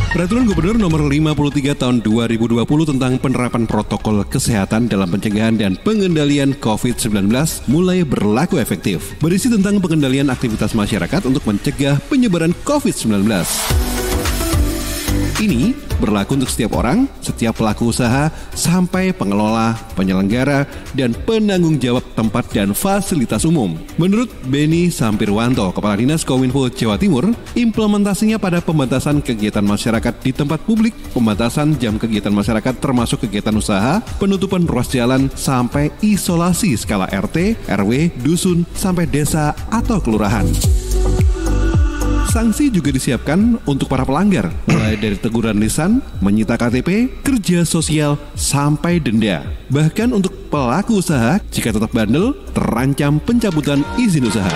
Peraturan Gubernur Nomor 53 Tahun 2020 tentang penerapan protokol kesehatan dalam pencegahan dan pengendalian COVID-19 mulai berlaku efektif. Berisi tentang pengendalian aktivitas masyarakat untuk mencegah penyebaran COVID-19. Ini berlaku untuk setiap orang, setiap pelaku usaha, sampai pengelola, penyelenggara, dan penanggung jawab tempat dan fasilitas umum. Menurut Beni Sampirwanto, Kepala Dinas Kominfo Jawa Timur, implementasinya pada pembatasan kegiatan masyarakat di tempat publik, pembatasan jam kegiatan masyarakat termasuk kegiatan usaha, penutupan ruas jalan, sampai isolasi skala RT, RW, dusun, sampai desa atau kelurahan. Sanksi juga disiapkan untuk para pelanggar, mulai dari teguran lisan, menyita KTP, kerja sosial, sampai denda. Bahkan untuk pelaku usaha, jika tetap bandel, terancam pencabutan izin usaha.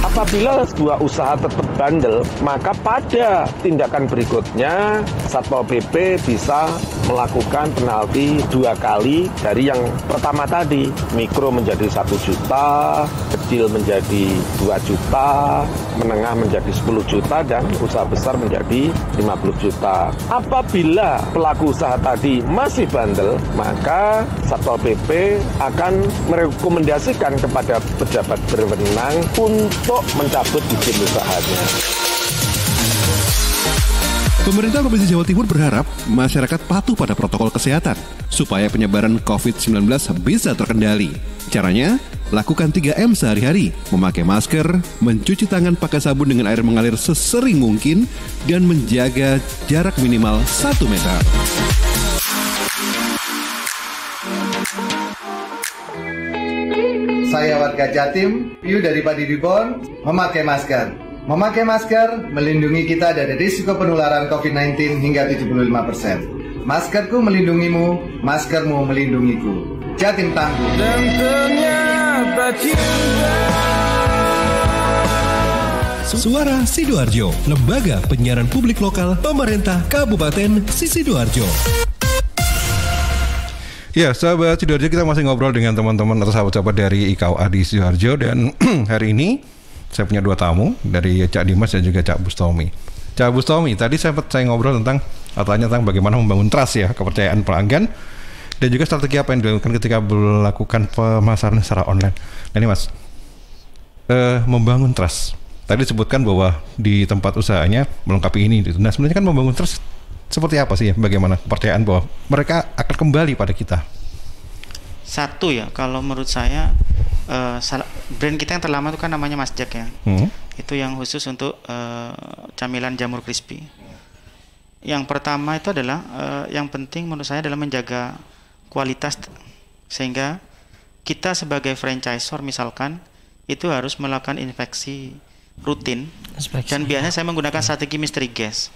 Apabila sebuah usaha tetap bandel, maka pada tindakan berikutnya Satpol PP bisa melakukan penalti 2 kali dari yang pertama tadi. Mikro menjadi 1 juta, kecil menjadi 2 juta, menengah menjadi 10 juta, dan usaha besar menjadi 50 juta. Apabila pelaku usaha tadi masih bandel, maka Satpol PP akan merekomendasikan kepada pejabat berwenang untuk mencabut izin usahanya. Pemerintah Provinsi Jawa Timur berharap masyarakat patuh pada protokol kesehatan supaya penyebaran COVID-19 bisa terkendali. Caranya, lakukan 3M sehari-hari, memakai masker, mencuci tangan pakai sabun dengan air mengalir sesering mungkin, dan menjaga jarak minimal 1 meter. Saya warga Jatim, Piu dari Padi Dibon, memakai masker. Memakai masker melindungi kita dari risiko penularan COVID-19 hingga 75%. Maskerku melindungimu, maskermu melindungiku. Jatim tangguh. Dan ternyata cinta. Suara Sidoarjo, Lembaga Penyiaran Publik Lokal Pemerintah Kabupaten Sidoarjo. Ya, sahabat Sidoarjo, kita masih ngobrol dengan teman-teman atau sahabat-sahabat dari IKUA di Sidoarjo, dan hari ini saya punya 2 tamu dari Cak Dimas dan juga Cak Bustomi. Cak Bustomi, tadi saya ngobrol tentang bagaimana membangun trust ya, kepercayaan pelanggan, dan juga strategi apa yang dilakukan ketika melakukan pemasaran secara online. Nah ini Mas, membangun trust. Tadi disebutkan bahwa di tempat usahanya melengkapi ini. Nah sebenarnya kan membangun trust seperti apa sih ya? Bagaimana kepercayaan bahwa mereka akan kembali pada kita? Satu ya, kalau menurut saya brand kita yang terlama itu kan namanya Mas Jack ya. Itu yang khusus untuk camilan jamur crispy. Yang pertama itu adalah yang penting menurut saya adalah menjaga kualitas, sehingga kita sebagai franchisor misalkan itu harus melakukan inspeksi rutin. Dan biasanya saya menggunakan strategi mystery guest.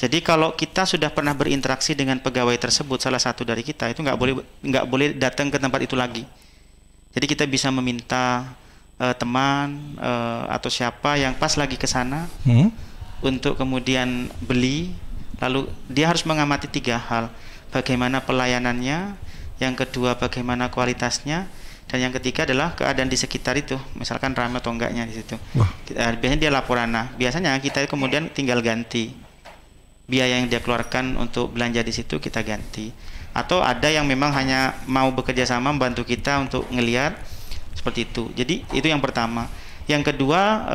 Jadi kalau kita sudah pernah berinteraksi dengan pegawai tersebut, salah satu dari kita itu nggak boleh datang ke tempat itu lagi. Jadi kita bisa meminta teman atau siapa yang pas lagi ke sana untuk kemudian beli. Lalu dia harus mengamati 3 hal: bagaimana pelayanannya, yang kedua bagaimana kualitasnya, dan yang ketiga adalah keadaan di sekitar itu, misalkan ramai atau enggaknya di situ. Biasanya dia laporan. Nah, biasanya kita kemudian tinggal ganti biaya yang dia keluarkan untuk belanja di situ, kita ganti. Atau ada yang memang hanya mau bekerja sama membantu kita untuk ngelihat seperti itu. Jadi itu yang pertama. Yang kedua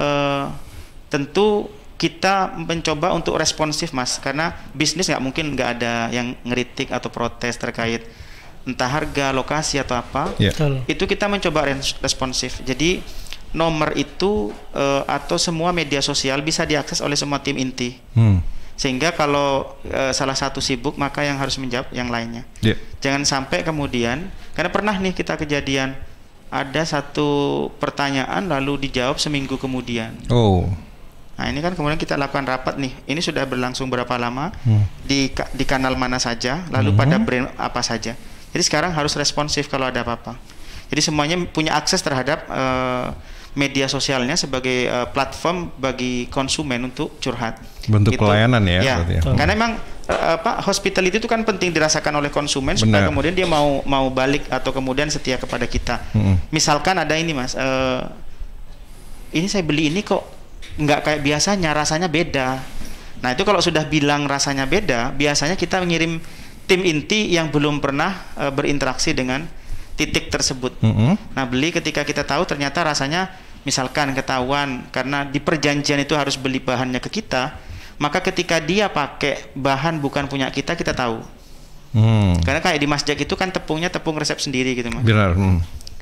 tentu kita mencoba untuk responsif, Mas, karena bisnis nggak mungkin nggak ada yang ngeritik atau protes terkait entah harga, lokasi atau apa. Itu kita mencoba responsif. Jadi nomor itu atau semua media sosial bisa diakses oleh semua tim inti. Sehingga kalau salah satu sibuk, maka yang harus menjawab yang lainnya. Jangan sampai kemudian, karena pernah nih kita kejadian ada satu pertanyaan lalu dijawab seminggu kemudian. Nah, ini kan kemudian kita lakukan rapat nih. Ini sudah berlangsung berapa lama, di kanal mana saja, lalu pada brand apa saja. Jadi sekarang harus responsif kalau ada apa-apa. Jadi semuanya punya akses terhadap media sosialnya sebagai platform bagi konsumen untuk curhat. Bentuk pelayanan ya. Karena memang hospitality itu kan penting dirasakan oleh konsumen supaya kemudian dia mau balik atau kemudian setia kepada kita. Misalkan ada ini, Mas, ini saya beli ini kok nggak kayak biasanya, rasanya beda. Nah, itu kalau sudah bilang rasanya beda, biasanya kita mengirim tim inti yang belum pernah berinteraksi dengan titik tersebut. Nah, beli ketika kita tahu ternyata rasanya misalkan ketahuan karena di perjanjian itu harus beli bahannya ke kita, maka ketika dia pakai bahan bukan punya kita tahu. Karena kayak di masjid itu kan tepungnya tepung resep sendiri gitu, Mas. Benar.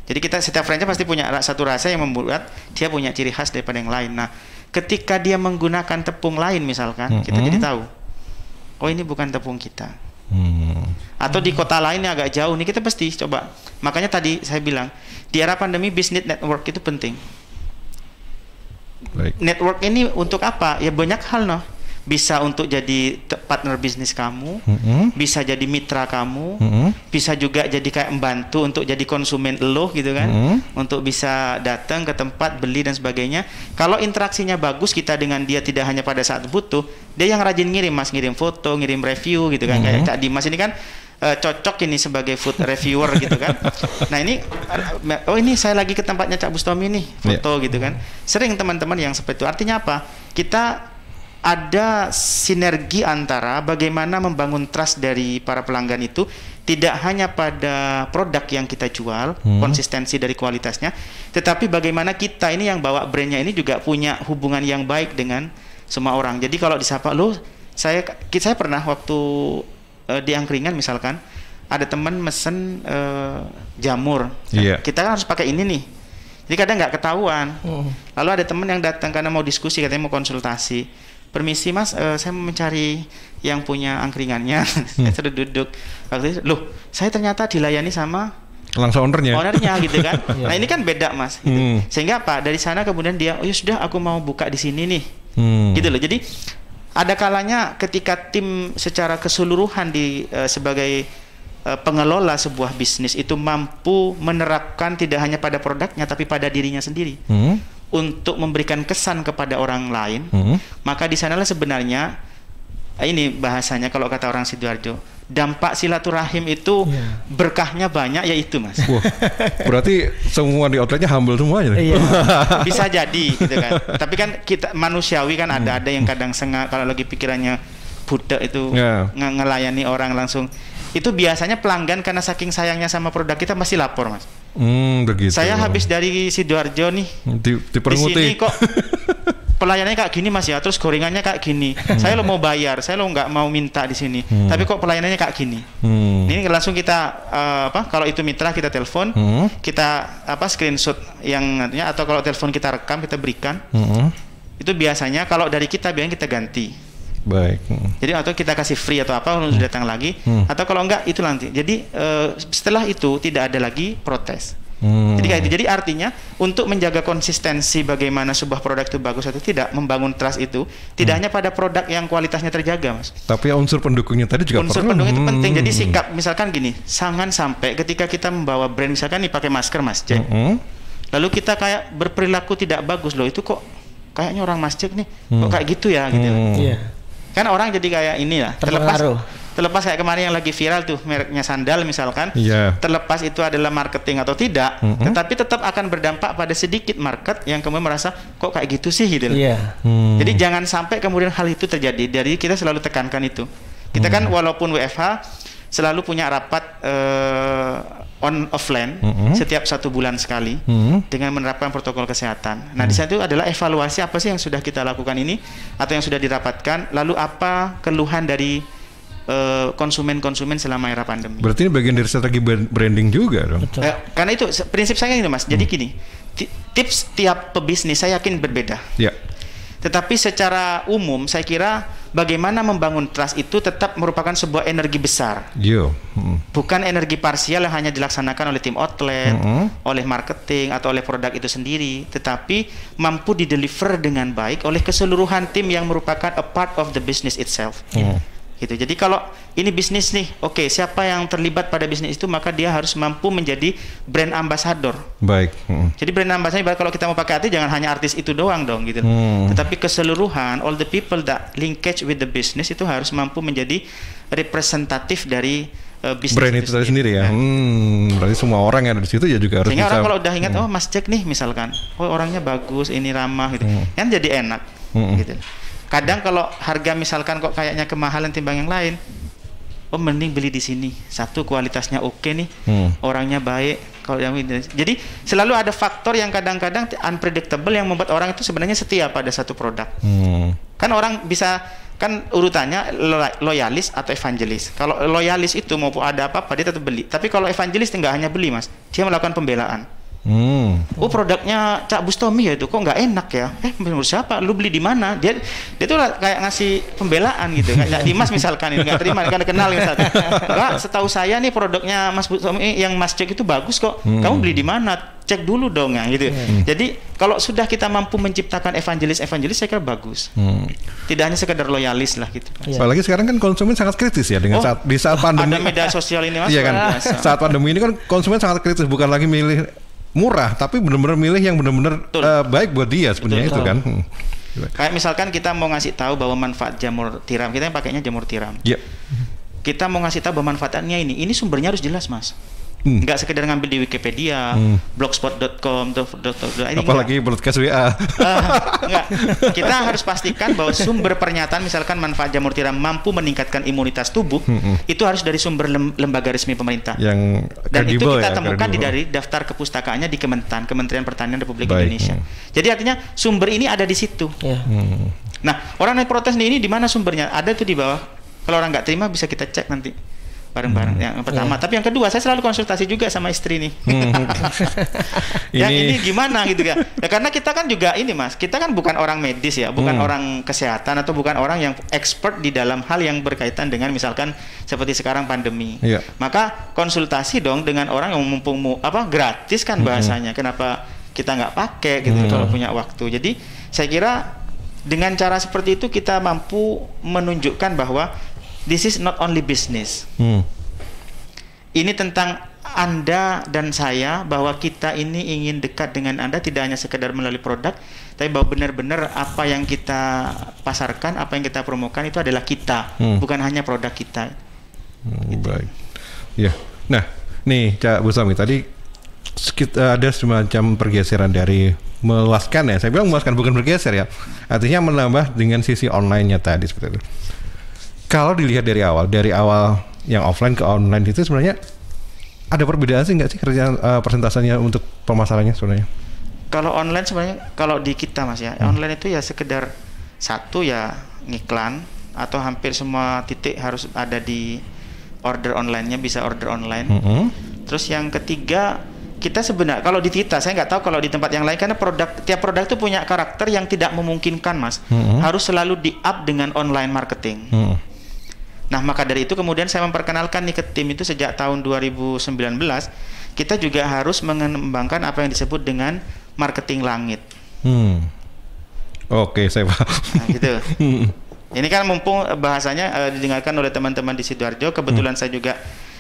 Jadi kita setiap franchise pasti punya satu rasa yang membuat dia punya ciri khas daripada yang lain. Nah, ketika dia menggunakan tepung lain misalkan, kita jadi tahu, oh ini bukan tepung kita. Atau di kota lain yang agak jauh nih, kita pasti coba. Makanya tadi saya bilang di era pandemi business network itu penting. Network ini untuk apa? Ya banyak hal bisa untuk jadi partner bisnis kamu, bisa jadi mitra kamu, bisa juga jadi kayak membantu untuk jadi konsumen lo gitu kan, untuk bisa datang ke tempat beli dan sebagainya. Kalau interaksinya bagus kita dengan dia, tidak hanya pada saat butuh, dia yang rajin ngirim, Mas, ngirim foto, ngirim review gitu kan. Kayak Cak Dimas ini kan cocok ini sebagai food reviewer gitu kan. Nah ini, oh ini saya lagi ke tempatnya Cak Bustomi nih, foto gitu kan. Sering teman-teman yang seperti itu. Artinya apa? Kita ada sinergi antara bagaimana membangun trust dari para pelanggan itu tidak hanya pada produk yang kita jual, konsistensi dari kualitasnya, tetapi bagaimana kita ini yang bawa brandnya ini juga punya hubungan yang baik dengan semua orang. Jadi kalau disapa lo, saya pernah waktu di angkringan misalkan ada teman mesen jamur, kita kan harus pakai ini nih. Jadi kadang nggak ketahuan. Lalu ada teman yang datang karena mau diskusi, katanya mau konsultasi. Permisi, Mas, saya mau mencari yang punya angkringannya. Saya sudah duduk. Waktu itu, loh, saya ternyata dilayani sama langsung ownernya gitu kan. Nah ini kan beda, Mas. Gitu. Sehingga apa? Dari sana kemudian dia, oh ya sudah, aku mau buka di sini nih. Gitu loh. Jadi ada kalanya ketika tim secara keseluruhan sebagai pengelola sebuah bisnis itu mampu menerapkan tidak hanya pada produknya tapi pada dirinya sendiri. Untuk memberikan kesan kepada orang lain, maka di sanalah sebenarnya ini bahasanya kalau kata orang Sidoarjo, dampak silaturahim itu berkahnya banyak, yaitu, Mas. Berarti semua di outletnya humble semuanya. Bisa jadi gitu kan. Tapi kan kita manusiawi kan ada yang kadang sengak kalau lagi pikirannya budak itu ngelayani orang langsung. Itu biasanya pelanggan karena saking sayangnya sama produk kita masih lapor, Mas. Begitu. Saya habis dari Sidoarjo nih. Di sini kok pelayanannya kayak gini, Mas ya. Terus gorengannya kayak gini. Saya lo mau bayar, saya lo nggak mau minta di sini. Tapi kok pelayanannya kayak gini. Ini langsung kita kalau itu mitra kita telepon, kita screenshot yang nantinya, atau kalau telepon kita rekam kita berikan. Itu biasanya kalau dari kita biasanya kita ganti. Baik. Jadi atau kita kasih free atau apa lalu datang lagi, atau kalau enggak itu nanti. Jadi setelah itu tidak ada lagi protes. Jadi kayak itu. Jadi artinya untuk menjaga konsistensi bagaimana sebuah produk itu bagus atau tidak, membangun trust itu tidak hanya pada produk yang kualitasnya terjaga, Mas. Tapi unsur pendukungnya tadi juga unsur pendukung itu penting. Jadi sikap misalkan gini, jangan sampai ketika kita membawa brand misalkan nih pakai masker Mas Jack. Lalu kita kayak berperilaku tidak bagus loh, itu kok kayaknya orang Mas Jack nih kok kayak gitu ya gitu. Kan orang jadi kayak ini lah, terlepas kayak kemarin yang lagi viral tuh mereknya sandal misalkan, terlepas itu adalah marketing atau tidak, tetapi tetap akan berdampak pada sedikit market yang kemudian merasa kok kayak gitu sih gitu. Jadi jangan sampai kemudian hal itu terjadi. Jadi kita selalu tekankan itu. Kita kan walaupun WFH selalu punya rapat offline setiap 1 bulan sekali dengan menerapkan protokol kesehatan. Nah di situ adalah evaluasi apa sih yang sudah kita lakukan ini atau yang sudah dirapatkan, lalu apa keluhan dari konsumen-konsumen selama era pandemi. Berarti ini bagian dari strategi branding juga dong. Karena itu prinsip saya ini Mas. Jadi gini, tips tiap pebisnis saya yakin berbeda. Tetapi secara umum saya kira bagaimana membangun trust itu tetap merupakan sebuah energi besar. Bukan energi parsial yang hanya dilaksanakan oleh tim outlet, oleh marketing atau oleh produk itu sendiri, tetapi mampu dideliver dengan baik oleh keseluruhan tim yang merupakan a part of the business itself. Gitu. Jadi kalau ini bisnis nih, oke, siapa yang terlibat pada bisnis itu maka dia harus mampu menjadi brand ambassador. Jadi brand ambassador kalau kita mau pakai artis jangan hanya artis itu doang dong gitu. Tetapi keseluruhan all the people that linkage with the business itu harus mampu menjadi representatif dari bisnis brand itu sendiri ya. Berarti semua orang yang ada di situ ya juga harus sehingga bisa. Orang kalau udah ingat oh Mas Jack nih misalkan, oh orangnya bagus, ini ramah gitu. Kan jadi enak gitu. Kadang kalau harga misalkan kok kayaknya kemahalan timbang yang lain, oh mending beli di sini. Satu kualitasnya oke nih, orangnya baik. Kalau yang ini, jadi selalu ada faktor yang kadang-kadang unpredictable yang membuat orang itu sebenarnya setia pada satu produk. Kan orang bisa kan urutannya loyalis atau evangelis. Kalau loyalis itu mau ada apa-apa dia tetap beli. Tapi kalau evangelis nggak hanya beli Mas, dia melakukan pembelaan. Oh produknya Cak Bustomi ya itu kok nggak enak ya? Menurut siapa? Lu beli di mana? Dia tuh kayak ngasih pembelaan gitu. Kayak Dimas misalkan ini nggak terima karena kenal misalnya. Enggak, setahu saya nih produknya Mas Bustomi yang Mas Jack itu bagus kok. Kamu beli di mana? Cek dulu dong ya gitu. Jadi kalau sudah kita mampu menciptakan evangelis saya kira bagus. Tidak hanya sekedar loyalis lah gitu. Apalagi sekarang kan konsumen sangat kritis ya dengan di saat pandemi. Ada media sosial ini Mas. Iya kan. Saat pandemi ini kan konsumen sangat kritis, bukan lagi milih murah tapi benar-benar milih yang benar-benar baik buat dia sebenarnya itu kan. Kayak misalkan kita mau ngasih tahu bahwa manfaat jamur tiram, kita yang pakainya jamur tiram. Kita mau ngasih tahu bahwa manfaatnya ini sumbernya harus jelas Mas. Nggak sekedar ngambil di Wikipedia, blogspot.com, apalagi broadcast WA. Enggak. Kita harus pastikan bahwa sumber pernyataan misalkan manfaat jamur tiram mampu meningkatkan imunitas tubuh, itu harus dari sumber lembaga resmi pemerintah. Dan itu kita temukan dari daftar kepustakaannya di Kementerian Pertanian Republik Indonesia. Jadi artinya sumber ini ada di situ. Nah, orang yang protes ini di mana sumbernya? Ada tuh di bawah. Kalau orang nggak terima bisa kita cek nanti bareng-bareng. Yang pertama, tapi yang kedua saya selalu konsultasi juga sama istri nih. Yang ini gimana gitu ya? Karena kita kan juga ini Mas, kita kan bukan orang medis ya, bukan orang kesehatan atau bukan orang yang expert di dalam hal yang berkaitan dengan misalkan seperti sekarang pandemi. Maka konsultasi dong dengan orang yang mumpung gratis kan bahasanya. Kenapa kita nggak pakai gitu kalau punya waktu? Jadi saya kira dengan cara seperti itu kita mampu menunjukkan bahwa this is not only business. Ini tentang Anda dan saya, bahwa kita ini ingin dekat dengan Anda tidak hanya sekedar melalui produk, tapi bahwa benar-benar apa yang kita pasarkan, apa yang kita promokan itu adalah kita, bukan hanya produk kita. Baik. Ya. Nah, nih Cak Bustomi tadi ada semacam pergeseran dari meluaskan ya. Saya bilang meluaskan bukan bergeser ya. Artinya menambah dengan sisi online-nya tadi seperti itu. Kalau dilihat dari awal yang offline ke online itu sebenarnya ada perbedaan sih nggak sih kerjaan persentasenya untuk pemasarannya sebenarnya? Kalau online sebenarnya kalau di kita Mas ya, online itu ya sekedar satu ya ngiklan atau hampir semua titik harus ada di order online-nya, bisa order online. Terus yang ketiga kita sebenarnya kalau di kita, saya nggak tahu kalau di tempat yang lain karena tiap produk itu punya karakter yang tidak memungkinkan Mas, harus selalu di-up dengan online marketing. Nah maka dari itu kemudian saya memperkenalkan nih ke tim itu sejak tahun 2019. kita juga harus mengembangkan apa yang disebut dengan marketing langit. Oke, saya paham. Nah, gitu. Ini kan mumpung bahasanya didengarkan oleh teman-teman di Sidoarjo, kebetulan saya juga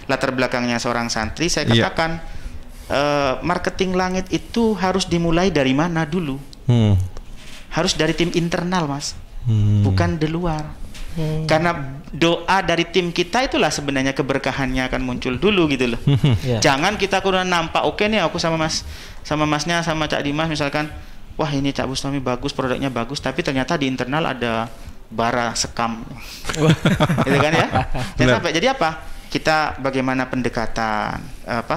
latar belakangnya seorang santri, saya katakan marketing langit itu harus dimulai dari mana dulu? Harus dari tim internal, Mas, bukan di luar. Karena doa dari tim kita itulah sebenarnya keberkahannya akan muncul dulu gitu loh. Jangan kita kurang nampak oke nih aku sama masnya sama Cak Dimas misalkan, wah ini Cak Bustami bagus, produknya bagus, tapi ternyata di internal ada bara sekam. Gitu kan ya? Jadi apa? Kita bagaimana pendekatan,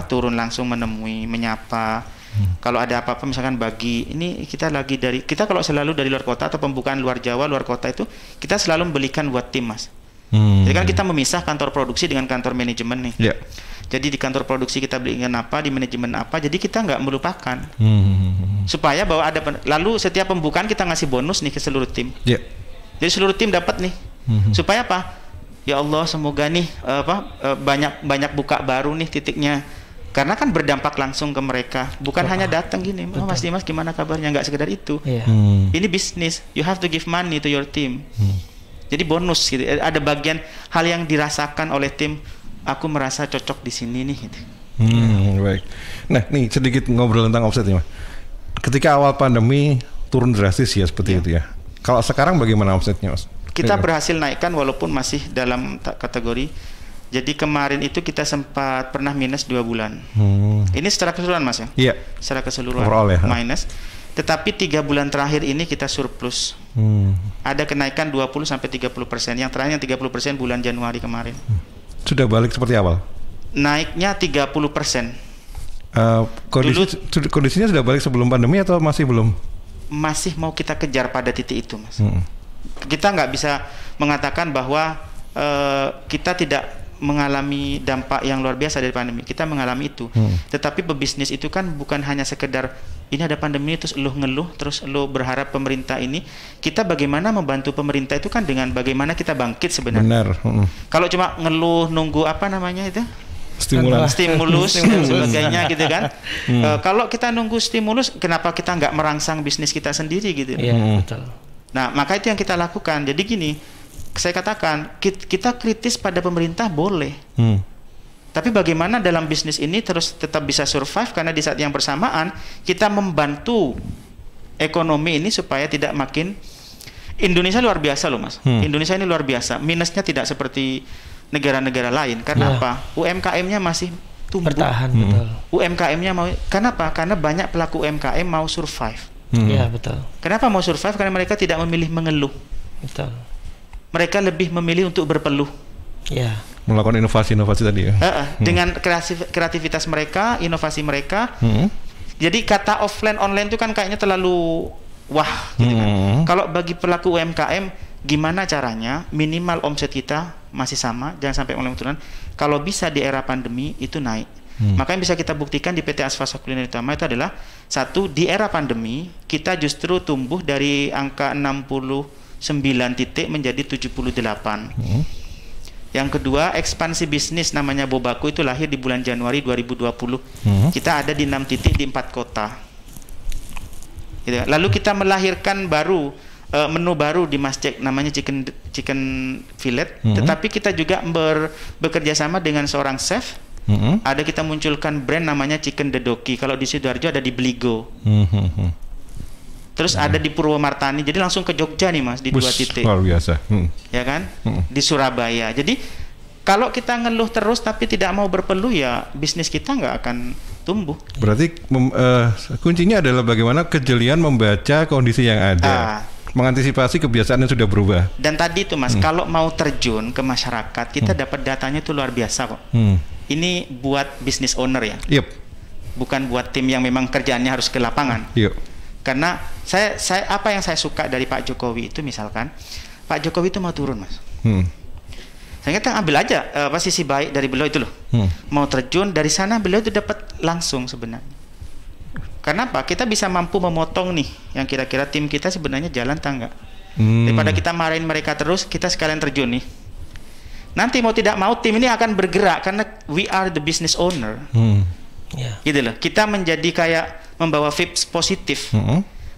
turun langsung menemui, menyapa. Kalau ada apa-apa misalkan ini kita kalau selalu dari luar kota atau pembukaan luar Jawa, luar kota itu kita selalu membelikan buat tim, Mas. Jadi kan kita memisah kantor produksi dengan kantor manajemen nih. Jadi di kantor produksi kita belikan apa, di manajemen apa, jadi kita nggak melupakan. Supaya bahwa lalu setiap pembukaan kita ngasih bonus nih ke seluruh tim. Jadi seluruh tim dapat nih. Supaya apa? Ya Allah, semoga nih banyak buka baru nih titiknya. Karena kan berdampak langsung ke mereka, bukan hanya datang gini, Mas Dimas gimana kabarnya, nggak sekedar itu. Ini bisnis, you have to give money to your team. Jadi bonus gitu. Ada bagian hal yang dirasakan oleh tim, aku merasa cocok di sini nih. Gitu. Baik. Nah, nih sedikit ngobrol tentang offset ya, Mas. Ketika awal pandemi turun drastis ya seperti itu ya. Kalau sekarang bagaimana offsetnya, Mas? Kita berhasil naikkan walaupun masih dalam kategori. Jadi kemarin itu kita sempat pernah minus 2 bulan. Ini secara keseluruhan, Mas ya? Iya. Secara keseluruhan overall, ya? Minus. Tetapi 3 bulan terakhir ini kita surplus. Ada kenaikan 20-30%. Yang terakhir yang 30% bulan Januari kemarin. Sudah balik seperti awal? Naiknya 30%. Kondisinya sudah balik sebelum pandemi atau masih belum? Masih mau kita kejar pada titik itu, Mas. Kita nggak bisa mengatakan bahwa kita tidak mengalami dampak yang luar biasa dari pandemi. Kita mengalami itu. Tetapi pebisnis itu kan bukan hanya sekedar ini ada pandemi terus lu ngeluh, terus lu berharap pemerintah ini. Kita bagaimana membantu pemerintah itu kan dengan bagaimana kita bangkit sebenarnya. Kalau cuma ngeluh nunggu apa namanya itu? Stimulus dan sebagainya gitu kan. Kalau kita nunggu stimulus, kenapa kita nggak merangsang bisnis kita sendiri gitu? Betul. Nah, maka itu yang kita lakukan. Jadi gini, saya katakan kita kritis pada pemerintah boleh, tapi bagaimana dalam bisnis ini terus tetap bisa survive, karena di saat yang bersamaan kita membantu ekonomi ini supaya tidak makin. Indonesia luar biasa loh, Mas. Indonesia ini luar biasa, minusnya tidak seperti negara-negara lain. Karena apa? UMKM-nya masih tumbuh, bertahan. Betul. UMKM-nya mau, kenapa? Karena banyak pelaku UMKM mau survive. Iya, betul. Kenapa mau survive? Karena mereka tidak memilih mengeluh. Betul. Mereka lebih memilih untuk berpeluh. Melakukan inovasi-inovasi tadi ya. Dengan kreativitas mereka, inovasi mereka. Jadi kata offline online itu kan kayaknya terlalu wah gitu kan. Kalau bagi pelaku UMKM, gimana caranya minimal omset kita masih sama, jangan sampai mulai turun. Kalau bisa di era pandemi itu naik. Maka yang bisa kita buktikan di PT Asfasa Kuliner Utama itu adalah satu, di era pandemi kita justru tumbuh dari angka 69 titik menjadi 78. Yang kedua, ekspansi bisnis namanya Bobaku itu lahir di bulan Januari 2020. Kita ada di 6 titik di 4 kota. Gitu. Lalu kita melahirkan menu baru di masjid namanya chicken fillet. Tetapi kita juga bekerja sama dengan seorang chef. Ada kita munculkan brand namanya Chicken Dedoki. Kalau di Sidoarjo ada di Bligo. Terus ada di Purwomartani. Jadi langsung ke Jogja nih, Mas, di 2 titik. Luar biasa. Ya kan? Di Surabaya. Jadi kalau kita ngeluh terus tapi tidak mau berpeluh, ya bisnis kita nggak akan tumbuh. Berarti kuncinya adalah bagaimana kejelian membaca kondisi yang ada. Mengantisipasi kebiasaan yang sudah berubah. Dan tadi itu, Mas, kalau mau terjun ke masyarakat, kita dapat datanya itu luar biasa kok. Ini buat business owner ya. Bukan buat tim yang memang kerjaannya harus ke lapangan. Karena saya apa yang saya suka dari Pak Jokowi itu, misalkan Pak Jokowi itu mau turun, Mas. Saya kata ambil aja sisi baik dari beliau itu loh. Mau terjun dari sana, beliau itu dapat langsung sebenarnya. Karena apa? Kita bisa mampu memotong nih yang kira-kira tim kita sebenarnya jalan tangga. Daripada kita marahin mereka terus, kita sekalian terjun nih. Nanti mau tidak mau tim ini akan bergerak karena we are the business owner. Gitu loh. Kita menjadi kayak membawa vibes positif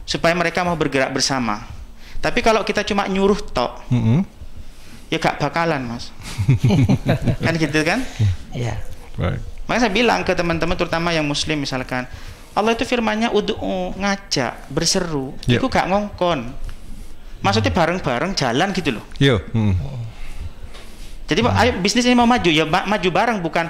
supaya mereka mau bergerak bersama. Tapi kalau kita cuma nyuruh tok, ya gak bakalan, Mas. Kan gitu kan? Iya. Right. Makanya saya bilang ke teman-teman terutama yang muslim misalkan, Allah itu firman-Nya ud'u, ngajak, berseru, itu gak ngongkon. Maksudnya bareng-bareng jalan gitu loh. Jadi ayo bisnis ini mau maju, ya maju bareng, bukan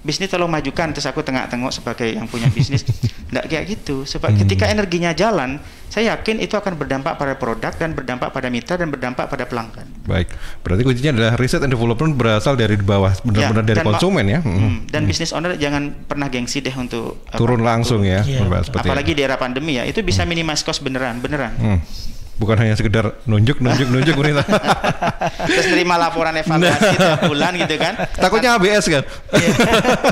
bisnis tolong majukan terus aku tengok-tengok sebagai yang punya bisnis. Nggak kayak gitu. Sebab ketika energinya jalan, saya yakin itu akan berdampak pada produk dan berdampak pada mitra dan berdampak pada pelanggan. Baik, berarti kuncinya adalah riset and development berasal dari bawah, benar-benar dari konsumen ya. Dan business owner jangan pernah gengsi deh untuk turun langsung ya. Apalagi di era pandemi ya, itu bisa minimize cost beneran. Bukan hanya sekedar nunjuk pemerintah. Terus terima laporan evaluasi tiap bulan gitu kan. Takutnya ABS kan.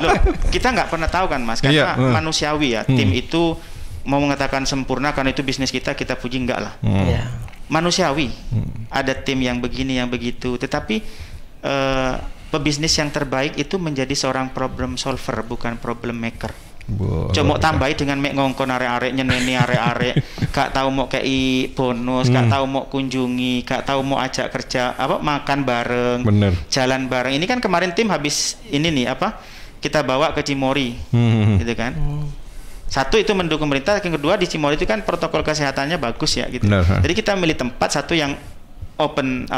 Loh, kita nggak pernah tahu kan, Mas, karena manusiawi ya. Tim itu mau mengatakan sempurna karena itu bisnis kita puji, enggak lah. Manusiawi. Ada tim yang begini yang begitu, tetapi pebisnis yang terbaik itu menjadi seorang problem solver, bukan problem maker. Cuma tambahi dengan mek ngongkon arek-arek, nyeneni arek-arek, gak tahu mau kei bonus, gak tahu mau kunjungi, gak tahu mau ajak kerja makan bareng, jalan bareng. Ini kan kemarin tim habis ini nih kita bawa ke Cimory, gitu kan. Satu itu mendukung pemerintah, yang kedua di Cimory itu kan protokol kesehatannya bagus ya gitu. Jadi kita milih tempat satu yang open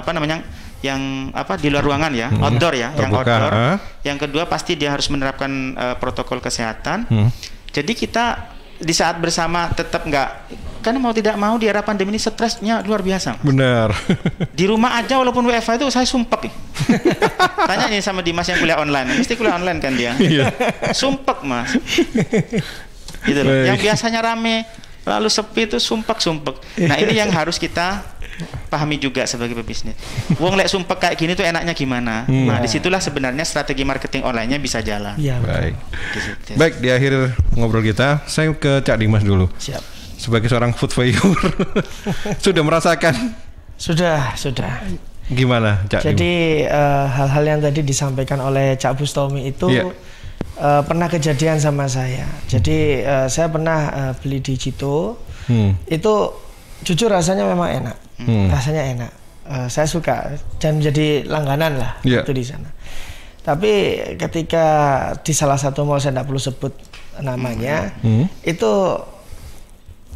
yang di luar ruangan ya, outdoor ya, yang outdoor. Yang kedua pasti dia harus menerapkan protokol kesehatan. Jadi kita di saat bersama tetap karena mau tidak mau di era pandemi ini stresnya luar biasa. Benar. Di rumah aja walaupun WFH itu saya sumpek. Tanya nih sama Dimas yang kuliah online, mesti kuliah online kan dia. Sumpek, Mas. Gitu loh. Yang biasanya rame lalu sepi itu sumpek. Nah ini yang harus kita pahami juga sebagai pebisnis. Wong lek sumpek kayak gini tuh enaknya gimana? Nah disitulah sebenarnya strategi marketing online-nya bisa jalan. Baik. Baik, di akhir ngobrol kita, saya ke Cak Dimas dulu. Siap. Sebagai seorang food viewer, sudah merasakan? Sudah. Gimana, Cak? Jadi hal-hal yang tadi disampaikan oleh Cak Bustomi itu pernah kejadian sama saya. Jadi saya pernah beli di Cito. Itu jujur rasanya memang enak. Rasanya enak. Saya suka dan menjadi langganan lah itu di sana. Tapi ketika di salah satu mall, saya tidak perlu sebut namanya, itu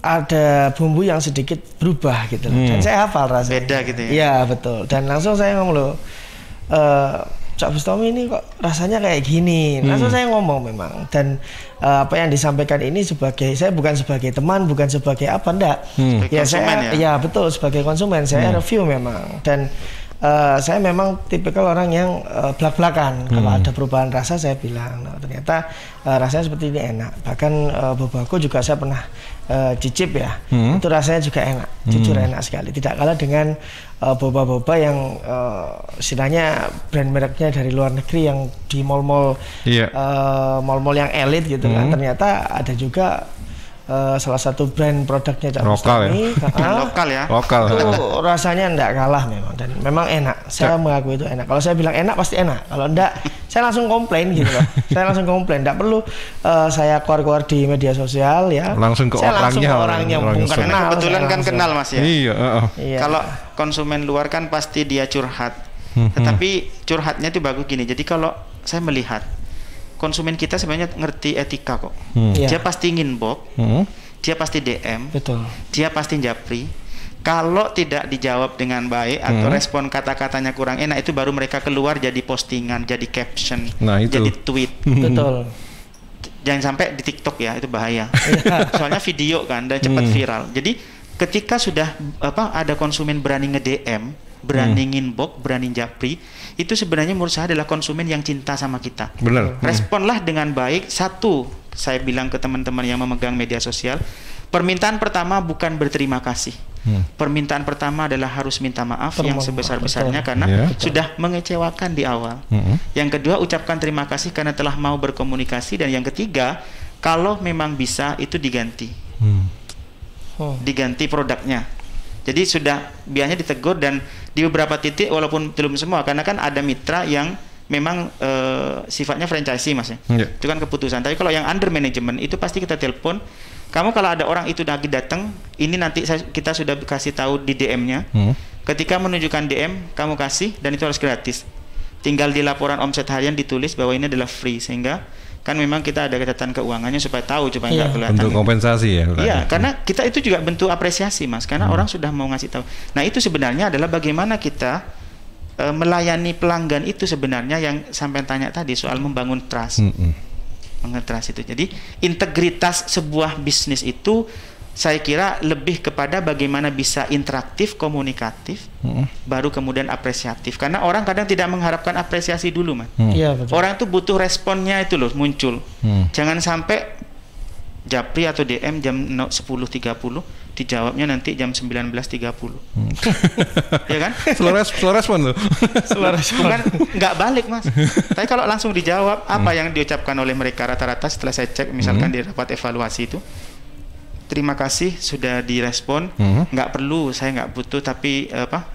ada bumbu yang sedikit berubah gitu loh. Dan saya hafal rasanya. Beda gitu ya. Iya betul. Dan langsung saya ngomong loh, Cak Bustomi ini kok rasanya kayak gini. Langsung saya ngomong memang. Dan apa yang disampaikan ini saya bukan sebagai teman, bukan sebagai apa, enggak. Ya saya ya betul, sebagai konsumen saya review memang. Dan saya memang tipikal orang yang belak-belakan. Kalau ada perubahan rasa saya bilang, ternyata rasanya seperti ini enak. Bahkan bobaku juga saya pernah cicip ya, itu rasanya juga enak, jujur enak sekali. Tidak kalah dengan boba-boba yang istilahnya brand mereknya dari luar negeri yang di mall-mall mall-mall yang elit gitu kan. Ternyata ada juga salah satu brand produknya Cak Bustomi lokal itu rasanya enggak kalah memang, dan memang enak. Saya mengaku itu enak. Kalau saya bilang enak pasti enak, kalau enggak saya langsung komplain gitu loh. Saya langsung komplain, enggak perlu saya keluar di media sosial ya, langsung ke orangnya kenal. Kebetulan kan kenal, Mas ya. Iya. Kalau konsumen luar kan pasti dia curhat, tetapi curhatnya itu bagus gini. Jadi kalau saya melihat konsumen kita sebenarnya ngerti etika kok. Dia pasti nginbox, dia pasti DM, dia pasti japri. Kalau tidak dijawab dengan baik atau respon kata-katanya kurang enak, itu baru mereka keluar jadi postingan, jadi caption, jadi tweet. Betul. Jangan sampai di TikTok ya, itu bahaya. Soalnya video kan dan cepat viral. Jadi ketika sudah ada konsumen berani nge-DM, berani nginbox, berani japri, itu sebenarnya menurut saya adalah konsumen yang cinta sama kita. Benar. Responlah dengan baik. Satu, saya bilang ke teman-teman yang memegang media sosial, permintaan pertama bukan berterima kasih. Permintaan pertama adalah harus minta maaf yang sebesar-besarnya karena sudah mengecewakan di awal. Yang kedua, ucapkan terima kasih karena telah mau berkomunikasi. Dan yang ketiga, kalau memang bisa itu diganti. Diganti produknya. Jadi sudah biasanya ditegur, dan di beberapa titik walaupun belum semua, karena kan ada mitra yang memang sifatnya franchisee mas ya. Itu kan keputusan. Tapi kalau yang under management itu pasti kita telepon. Kamu kalau ada orang itu lagi datang, ini nanti kita sudah kasih tahu di DM-nya. Ketika menunjukkan DM, kamu kasih dan itu harus gratis. Tinggal di laporan omset harian ditulis bahwa ini adalah free, sehingga kan memang kita ada catatan keuangannya supaya tahu, supaya nggak kelihatan. Bentuk kompensasi ya. Iya, karena kita itu juga bentuk apresiasi mas, karena orang sudah mau ngasih tahu. Nah itu sebenarnya adalah bagaimana kita melayani pelanggan itu sebenarnya yang sampai tanya tadi soal membangun trust. Mengetrust itu. Jadi integritas sebuah bisnis itu saya kira lebih kepada bagaimana bisa interaktif, komunikatif, baru kemudian apresiatif. Karena orang kadang tidak mengharapkan apresiasi dulu, mas. Orang itu butuh responnya itu loh muncul. Jangan sampai japri atau DM jam 10.30 dijawabnya nanti jam 19.30. Ya kan? Slow respon tuh. Bukan nggak balik mas. Tapi kalau langsung dijawab apa yang diucapkan oleh mereka rata-rata setelah saya cek misalkan di rapat evaluasi itu, terima kasih sudah direspon, nggak perlu, saya nggak butuh, tapi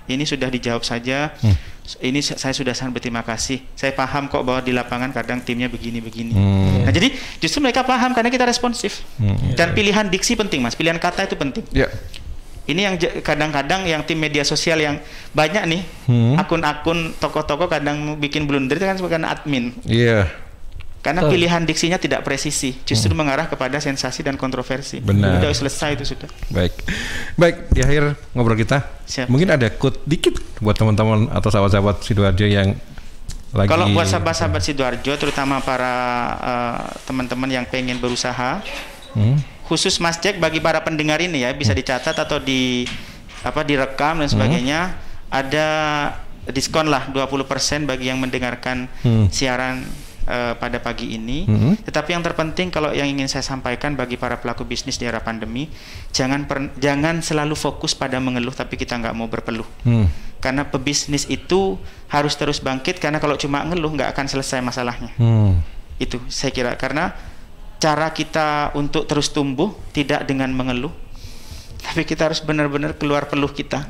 ini sudah dijawab saja. Ini saya sudah sangat berterima kasih. Saya paham kok bahwa di lapangan kadang timnya begini-begini. Nah jadi justru mereka paham karena kita responsif. Dan pilihan diksi penting mas, pilihan kata itu penting. Ini yang kadang-kadang yang tim media sosial yang banyak nih, akun-akun tokoh-tokoh kadang bikin blunder itu kan karena admin. Karena pilihan diksinya tidak presisi, justru mengarah kepada sensasi dan kontroversi. Benar. Sudah selesai itu sudah. Baik, di akhir ngobrol kita, mungkin ada quote dikit buat teman-teman atau sahabat-sahabat Sidoarjo yang lagi. Kalau buat sahabat-sahabat Sidoarjo, terutama para teman-teman yang pengen berusaha, khusus Mas Jack bagi para pendengar ini ya bisa dicatat atau direkam dan sebagainya, ada diskon lah 20% bagi yang mendengarkan siaran pada pagi ini. Tetapi yang terpenting kalau yang ingin saya sampaikan bagi para pelaku bisnis di era pandemi, jangan selalu fokus pada mengeluh tapi kita nggak mau berpeluh. Karena pebisnis itu harus terus bangkit, karena kalau cuma ngeluh nggak akan selesai masalahnya. Itu saya kira, karena cara kita untuk terus tumbuh tidak dengan mengeluh, tapi kita harus benar-benar keluar peluh kita,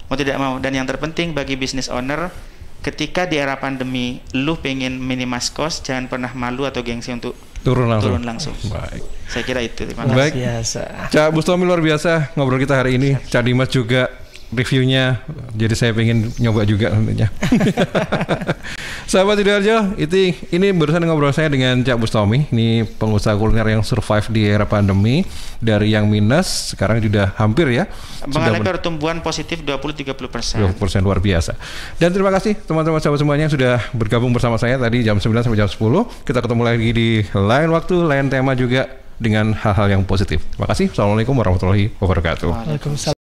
mau tidak mau. Dan yang terpenting bagi business owner, ketika di era pandemi lu pengen minimize cost, jangan pernah malu atau gengsi untuk turun langsung. Baik. Saya kira itu. Terima kasih. Cak Bustomi luar biasa ngobrol kita hari ini. Cak Dimas juga reviewnya, jadi saya pengen nyoba juga nantinya. Sahabat Sidoarjo, ini barusan ngobrol saya dengan Cak Bustomi, ini pengusaha kuliner yang survive di era pandemi, dari yang minus sekarang sudah hampir ya mengalami pertumbuhan positif 20-30%. 20% luar biasa. Dan terima kasih teman-teman sahabat semuanya yang sudah bergabung bersama saya tadi jam 9 sampai jam 10. Kita ketemu lagi di lain waktu, lain tema juga dengan hal-hal yang positif. Terima kasih. Assalamualaikum warahmatullahi wabarakatuh. Waalaikumsalam.